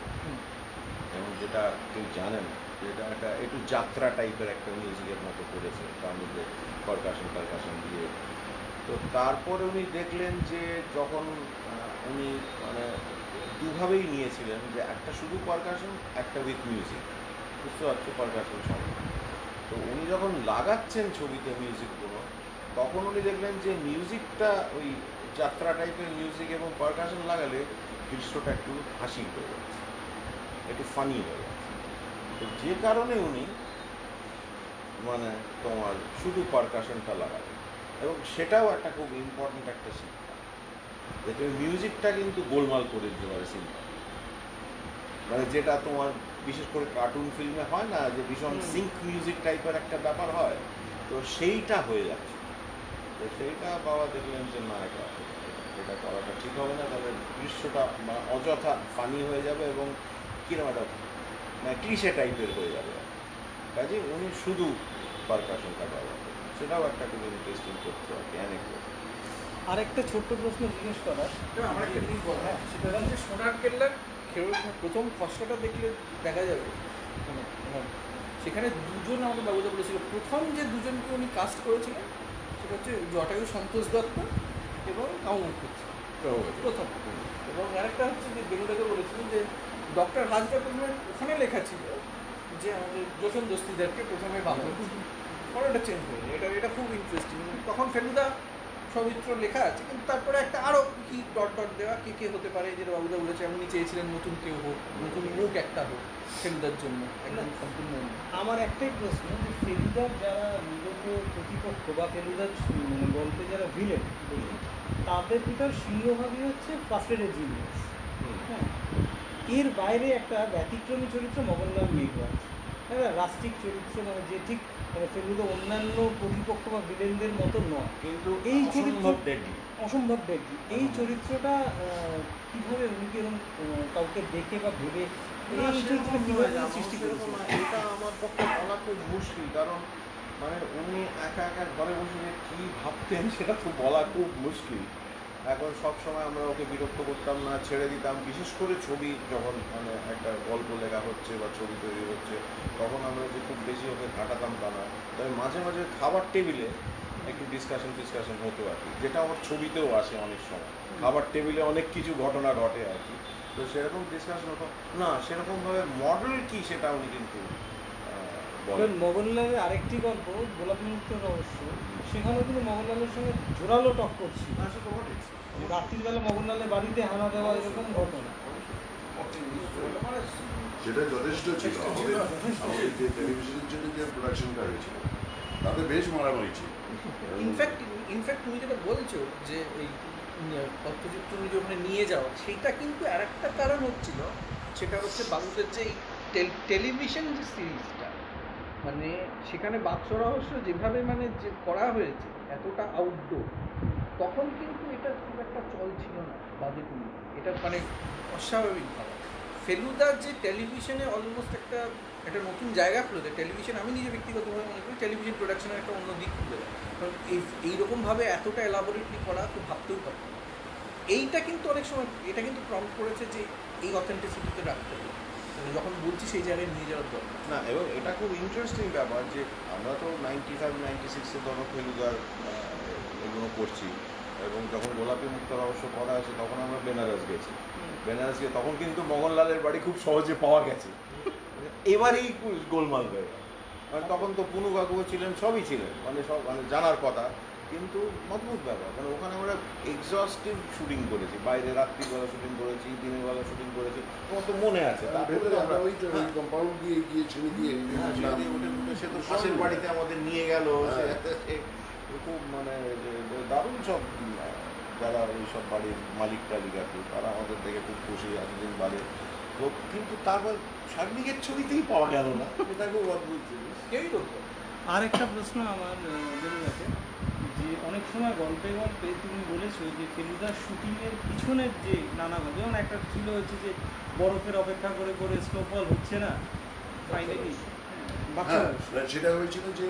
এবং যেটা কেউ জানেন যেটা একটা একটু যাত্রা টাইপের একটা মিউজিকের মতো করেছে, তার মধ্যে পারকাশন দিয়ে। তো তারপরে উনি দেখলেন যে যখন উনি মানে দুভাবেই নিয়েছিলেন, যে একটা শুধু পারকাশন, একটা উইথ মিউজিক, বুঝতে পারছো, পারকাশন সঙ্গে। তো উনি যখন লাগাচ্ছেন ছবিতে মিউজিকগুলো, তখন উনি দেখলেন যে মিউজিকটা ওই যাত্রা টাইপের মিউজিক এবং পারকাশন লাগালে দৃশ্যটা একটু হাসি হয়ে যাচ্ছে, একটু ফানি হয়ে যাচ্ছে। তো যে কারণে উনি মানে তোমার শুধু পারকাশনটা লাগালেন, এবং সেটাও একটা খুব ইম্পর্টেন্ট একটা শিক্ষা, যে তুমি মিউজিকটা কিন্তু গোলমাল করে দিতে পারে সিনেমা, মানে যেটা তোমার বিশেষ করে কার্টুন ফিল্মে হয় না, যে ভীষণ সিঙ্ক মিউজিক টাইপের একটা ব্যাপার হয়, তো সেইটা হয়ে যাচ্ছে। তো সেইটা বাবা দেখলেন যে না, এটা করাটা ঠিক হবে না, তাহলে দৃশ্যটা অযথা ফানি হয়ে যাবে এবং কিরকম একটা মানে ক্লিশে টাইপের হয়ে যাবে। কাজে উনি শুধু পারকাশনটা ব্যবহার করেন, সেটাও একটা খুব ইন্টারেস্টিং তথ্য আর কি, অ্যানেকডোট। আরেকটা ছোট্ট প্রশ্ন জিজ্ঞেস করার, আমার একটা জিনিস বলা, সেটা হচ্ছে সোনার কেল্লার প্রথম খসড়াটা দেখলে দেখা যাবে সেখানে দুজন আমাদের বাবুদা বলেছিল, প্রথম যে দুজনকে উনি কাস্ট করেছিলেন সেটা হচ্ছে জটায়ু সন্তোষ দত্ত এবং কাউ মুখুজ্জি প্রথম। এবং আরেকটা হচ্ছে যে বেনুদাকে বলেছিলেন যে ডক্টর হাজরা প্রথমে ওখানে লেখা ছিল যে আমাদের যোশন দস্তিদারকে প্রথমে বাংলা, পরে এটা চেঞ্জ হয়ে যায়। এটা খুব ইন্টারেস্টিং। তখন ফেলুদা সৌমিত্র লেখা আছে, কিন্তু তারপরে একটা আরও কি ডট দেওয়া, কে হতে পারে, যেটা বাবুদা বলেছে, এমনি চেয়েছিলেন নতুন কেউ হোক, নতুন মুখ একটা হোক ফেলুদার জন্য, একদম সম্পূর্ণ। আমার একটাই প্রশ্ন, যে ফেলুদার যারা মূলত প্রতিপক্ষ বা ফেলুদার গল্পে যারা ভিলেন, তাদের ভিতর সিংহভাগই হচ্ছে ফার্স্টেডের জিনিয়াস। হ্যাঁ, এর বাইরে একটা ব্যতিক্রমী চরিত্র মগনলাল মেঘরাজ, হ্যাঁ, রাষ্ট্রিক চরিত্র, মানে যে ঠিক মানে ফেলুদা অন্যান্য প্রতিপক্ষ বা ভিলেনদের মতো নয়, কিন্তু এই চরিত্র অসম্ভব ডেডলি। এই চরিত্রটা কীভাবে উনি কি এরকম কাউকে দেখে বা ভেবে এই চরিত্রটা কীভাবে সৃষ্টি করেছেন? এটা আমার পক্ষে বলা খুব মুশকিল, কারণ মানে উনি একা ঘরে বসে যে কী ভাবতেন সেটা তো বলা খুব মুশকিল। এখন সব সময় আমরা ওকে বিরক্ত করতাম না, ছেড়ে দিতাম। বিশেষ করে ছবি যখন মানে একটা গল্প লেখা হচ্ছে বা ছবি তৈরি হচ্ছে, তখন আমরা যে খুব বেশি ওকে ঘাটাতাম তা না, তবে মাঝে মাঝে খাবার টেবিলে একটু ডিসকাশন হতো আর কি, যেটা আমার ছবিতেও আসে অনেক সময়। খাবার টেবিলে অনেক কিছু ঘটনা ঘটে আর কি, তো সেরকম ডিসকাশন হতো না। সেরকমভাবে মডেল কি সেটা উনি কিন্তু মগনলালের আরেকটি গল্প গোলাপী মুক্ত রহস্য, সেখানেও কিন্তু মগনলালের সঙ্গে জোরালো টক্কর ছিল। রাত্রিবেলা মগনলালের বাড়িতে হানা দেওয়া, এরকম ঘটনা সেটা যথেষ্ট ছিল। আমাদের যে টেলিভিশনের জন্য যে প্রোডাকশনটা হয়েছিল তাতে বেশ মারামারি ছিল। ইনফ্যাক্ট তুমি যেটা বলছো যে এই তথ্যচিত্র তুমি যে ওখানে নিয়ে যাওয়া, সেইটা কিন্তু আর একটা কারণ হচ্ছিল, সেটা হচ্ছে বাবুদের যে এই টেলিভিশন যে সিরিজটা, মানে সেখানে বাক্স রহস্য যেভাবে মানে যে করা হয়েছে, এতটা আউটডোর, তখন কিন্তু এটা খুব একটা চল ছিল না বাজে তুমি, এটা মানে অস্বাভাবিকভাবে ফেলুদার যে টেলিভিশনে অলমোস্ট একটা নতুন জায়গা খুলে দেয় টেলিভিশন। আমি নিজে ব্যক্তিগতভাবে মনে করি টেলিভিশন প্রোডাকশনের একটা অন্য দিক খুলে দেয়, কারণ এইরকমভাবে এতটা এলাবোরেটলি করা খুব ভাবতেও পারত না। এইটা কিন্তু অনেক সময় এটা কিন্তু প্রম্পট করেছে যে এই অথেন্টিসিটিতে রাখতে হবে, যখন বলছি সেই জায়গায় নিয়ে যাওয়ার দরকার না। এবং এটা খুব ইন্টারেস্টিং ব্যাপার যে আমরা তো 95-96 ধরো ফেলুদার এগুলো করছি, এবং যখন গোলাপী মুক্ত রহস্য করা আছে তখন আমরা বেনারস গেছি। তখন কিন্তু মগনলালের বাড়ি খুব সহজে পাওয়া গেছে, এবারেই গোলমাল হয়ে গেল। মানে তখন তো পুনু কাকুও ছিলেন, সবই ছিলেন, মানে সব মানে জানার কথা। কিন্তু মজবুত ব্যাপার, কারণ ওখানে আমরা এক্সস্টিভ শুটিং করেছি, বাইরে রাত্রিবেলা শুটিং করেছি, দিনের বেলা শুটিং করেছি, তোমার তো মনে আছে। ভেতরে আমরা ওই তো ওই কম্পাউন্ড দিয়ে গিয়ে ছেড়ে দিয়ে সে তো পাশের বাড়িতে আমাদের নিয়ে গেল, খুব মানে দারুণ সব যারা ওই সব বাড়ির মালিক টালিক আর কি, তারা আমাদের দেখে খুব খুশি, এতদিন বাড়ি তো। কিন্তু তারপর শারমিকের ছবিতেই পাওয়া গেল না, এটা খুব অদ্ভুত জিনিস। কেউই করতে পারে। আরেকটা প্রশ্ন আমার বেরিয়ে গেছে যে অনেক সময় গল্পে গল্পে তুমি বলেছো যে ফেলুদার শুটিংয়ের পিছনের যে নানা যেমন একটা ছিল হচ্ছে যে বরফের অপেক্ষা করে করে স্নোফল হচ্ছে না ফাইনালি, হ্যাঁ, সেটা হয়েছিল যে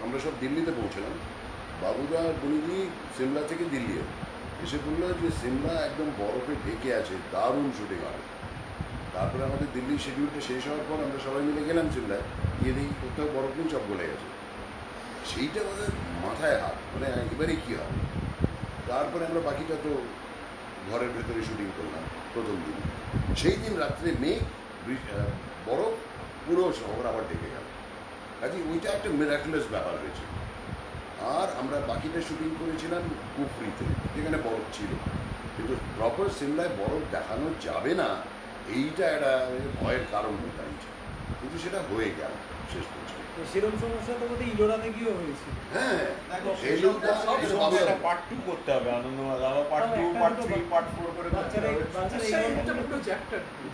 আমরা সব দিল্লিতে পৌঁছলাম। বাবুদা গুলিজি সিমলা থেকে দিল্লি এসে বললো যে সিমলা একদম বরফে ঢেকে আছে, দারুণ শুটিং হবে। তারপরে আমাদের দিল্লির শিডিউলটা শেষ হওয়ার পর আমরা সবাই মিলে গেলাম সিমলায়, গিয়ে দেখি কোথাও বরফ নেই, সব গলে গেছে। সেইটা আমাদের মাথায় হাত, মানে এবারে কী হবে। তারপরে আমরা বাকিটা তো ঘরের ভেতরে শুটিং করলাম প্রথম দিন। সেই দিন রাত্রে মেঘ, বরফ, পুরো শহর আবার ঢেকে গেল। কাজে ওইটা একটা মিরাকুলাস ব্যাপার হয়েছে। আর আমরা বাকিটা শুটিং করেছিলাম কুফরিতে, যেখানে বরফ ছিল, কিন্তু প্রপার সিমলায় বরফ দেখানো যাবে না, এইটা একটা ভয়ের কারণ হয়ে দাঁড়িয়েছে। কিন্তু সেটা হয়ে গেল শেষ পর্যন্ত। সেরকম সমস্যা তো বোধহয় ইলোরাতে গিয়েও হয়েছে। হ্যাঁ, পার্ট 2 করতে হবে, আনন্দমাল আবার পার্ট 2, পার্ট 3, পার্ট 4 করে বাচ্চারা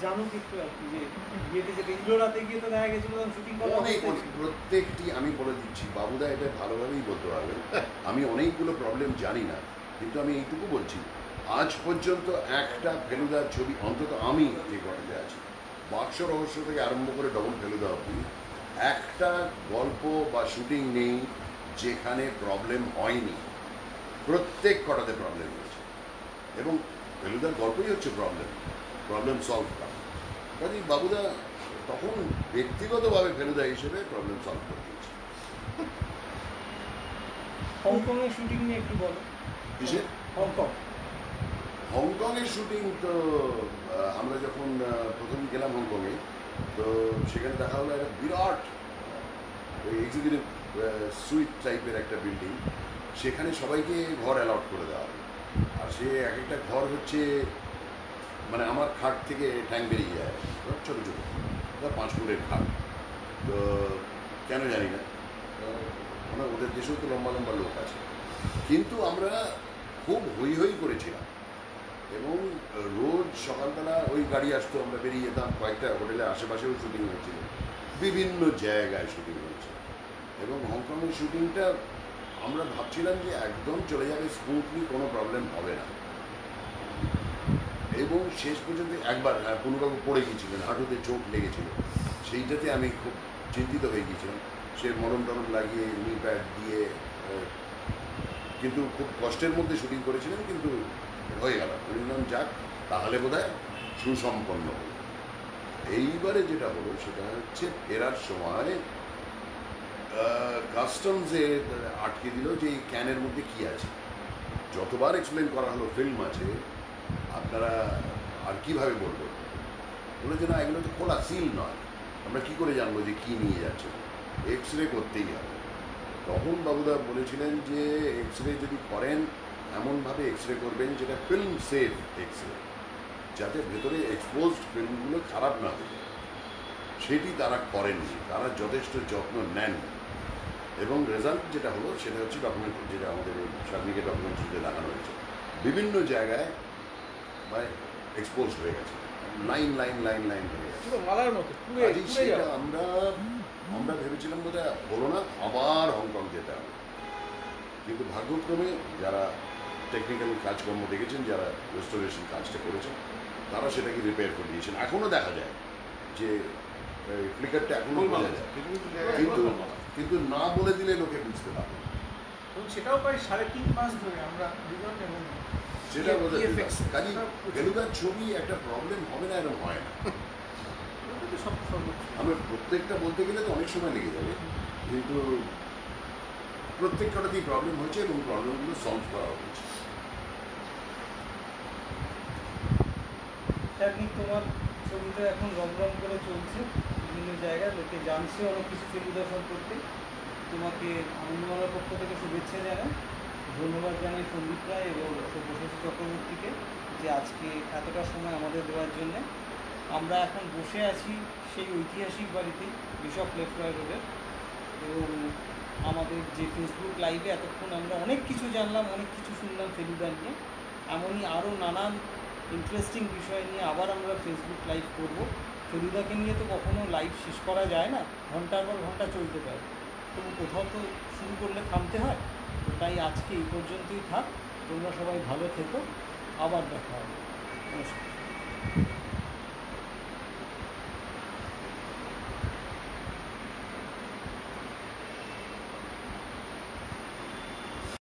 জানো কিন্তু আর কি যে বিয়েতে যেটা ইলোরাতে গিয়ে তো দেখা গেছিল শুটিং করা অনেক প্রত্যেকটি আমি বলে দিচ্ছি, বাবুদা এটা ভালোভাবেই বলতে পারবেন। আমি অনেকগুলো প্রবলেম জানি না, কিন্তু আমি এইটুকু বলছি, আজ পর্যন্ত একটা ফেলুদার ছবি, অন্তত আমি যে ঘটে আছি, বাক্স রহস্য থেকে আরম্ভ করে ডবল ফেলুদা অবধি, একটা গল্প বা শুটিং নেই যেখানে প্রবলেম হয়নি। প্রত্যেক কটাতে প্রবলেম হয়েছে, এবং ফেলুদার গল্পই হচ্ছে প্রবলেম সলভ করা। কাজেই বাবুদা তখন ব্যক্তিগতভাবে ফেলুদা হিসেবে প্রবলেম সলভ করে দিয়েছে। হংকংয়ের শুটিং নিয়ে একটু বলো। কিসের? হংকংয়ের শুটিং তো আমরা যখন প্রথম গেলাম হংকংয়ে, তো সেখানে দেখা হলো একটা বিরাট এক্সিকিউটিভ সুইট টাইপের একটা বিল্ডিং, সেখানে সবাইকে ঘর অ্যালট করে দেওয়া হবে। আর সে এক একটা ঘর হচ্ছে মানে আমার খাট থেকে ট্যাঙ্ক বেরিয়ে যায়, ছোটো ছোটো 5 ফুটের খাট। তো কেন জানি না, মানে ওদের দেশেও তো লম্বা লম্বা লোক আছে, কিন্তু আমরা খুব হই হই করেছিলাম। এবং রোজ সকালবেলা ওই গাড়ি আসতো, আমরা বেরিয়ে যেতাম। কয়েকটা হোটেলের আশেপাশেও শুটিং হয়েছিল, বিভিন্ন জায়গায় শুটিং হয়েছে। এবং হংকংয়ের শুটিংটা আমরা ভাবছিলাম যে একদম চলে যাবে স্মুথলি, কোনো প্রবলেম হবে না। এবং শেষ পর্যন্ত একবার পুনুবাবু পড়ে গিয়েছিলেন, হাঁটুতে চোট লেগেছিল, সেইটাতে আমি খুব চিন্তিত হয়ে গিয়েছিলাম। সে মলম টলম লাগিয়ে নি প্যাড দিয়ে, কিন্তু খুব কষ্টের মধ্যে শুটিং করেছিলেন, কিন্তু হয়ে গেল। বললাম যাক, তাহলে বোধহয় সুসম্পন্ন হল। এইবারে যেটা হলো সেটা হচ্ছে ফেরার সময় কাস্টমসে আটকে দিল যে এই ক্যানের মধ্যে কী আছে। যতবার এক্সপ্লেন করা হলো ফিল্ম আছে, আপনারা আর কীভাবে বলবো, বলে যে না, এগুলো তো খোলা সিল নয়, আমরা কী করে জানবো যে কী নিয়ে যাচ্ছে, এক্স রে করতেই হবে। তখন বাবুদা বলেছিলেন যে এক্স রে যদি করেন, এমনভাবে এক্স রে করবেন যেটা ফিল্ম সেফ এক্স রে, যাতে ভেতরে এক্সপোজড ফিল্মগুলো খারাপ না হয়ে যায়। সেটি তারা করেননি, তারা যথেষ্ট যত্ন নেন। এবং রেজাল্ট যেটা হলো সেটা হচ্ছে ডকুমেন্ট, যেটা আমাদের এই শারমিকের ডকুমেন্টারিতে দেখানো হয়েছে, বিভিন্ন জায়গায় মানে এক্সপোজড হয়ে গেছে, লাইন লাইন লাইন লাইন হয়ে গেছে। সেটা আমরা ভেবেছিলাম বোধহয় হলো না, আবার হংকং যেতে হবে। কিন্তু ভাগ্যক্রমে যারা টেকনিক্যাল কাজকর্ম দেখেছেন, যারা রেস্টোরেশন কাজটা করেছেন, তারা সেটাকে রিপেয়ার করে দিয়েছেন। এখনও দেখা যায় যে ফ্লিকারটা এখনও বোঝা যায়, কিন্তু না বলে দিলে লোকে বুঝতে পারবে। সেটাও প্রায় 3.5 মাস ধরে আমরা দুজন, এবং সেটা বোঝা কাজী ফেলুদার ছবি একটা প্রবলেম হবে না, এরকম হয় না। আমরা প্রত্যেকটা বলতে গেলে তো অনেক সময় লেগে যাবে, কিন্তু প্রত্যেক কটাতেই প্রবলেম হয়েছে এবং প্রবলেমগুলো সলভ করা হয়েছে। তোমার ছবিটা এখন রমরম করে চলছে, বিভিন্ন জায়গায় লোকে জানছে অনেক কিছু ফেলুদা সম্পর্কে। তোমাকে আনন্দমালার পক্ষ থেকে শুভেচ্ছা জানাই। ধন্যবাদ জানাই সন্দীপ রায় এবং সব্যসাচী চক্রবর্তীকে যে আজকে এতটা সময় আমাদের দেওয়ার জন্যে। আমরা এখন বসে আছি সেই ঐতিহাসিক বাড়িতে, বিশপ লেফরয় রোডের, এবং আমাদের যে ফেসবুক লাইভে এতক্ষণ আমরা অনেক কিছু জানলাম, অনেক কিছু শুনলাম ফেলুদা নিয়ে। এমনই আরও নানান ইন্টারেস্টিং বিষয় নিয়ে আবার আমরা ফেসবুক লাইভ করব। ফেলুদাকে নিয়ে তো কখনো লাইভ শেষ করা যায় না, ঘন্টার পর ঘন্টা চলতে পারে, তবু কোথাও তো শুরু করলে থামতে হয়। তো তাই আজকে এই পর্যন্তই থাক। তোমরা সবাই ভালো থেকো, আবার দেখা হবে। নমস্কার।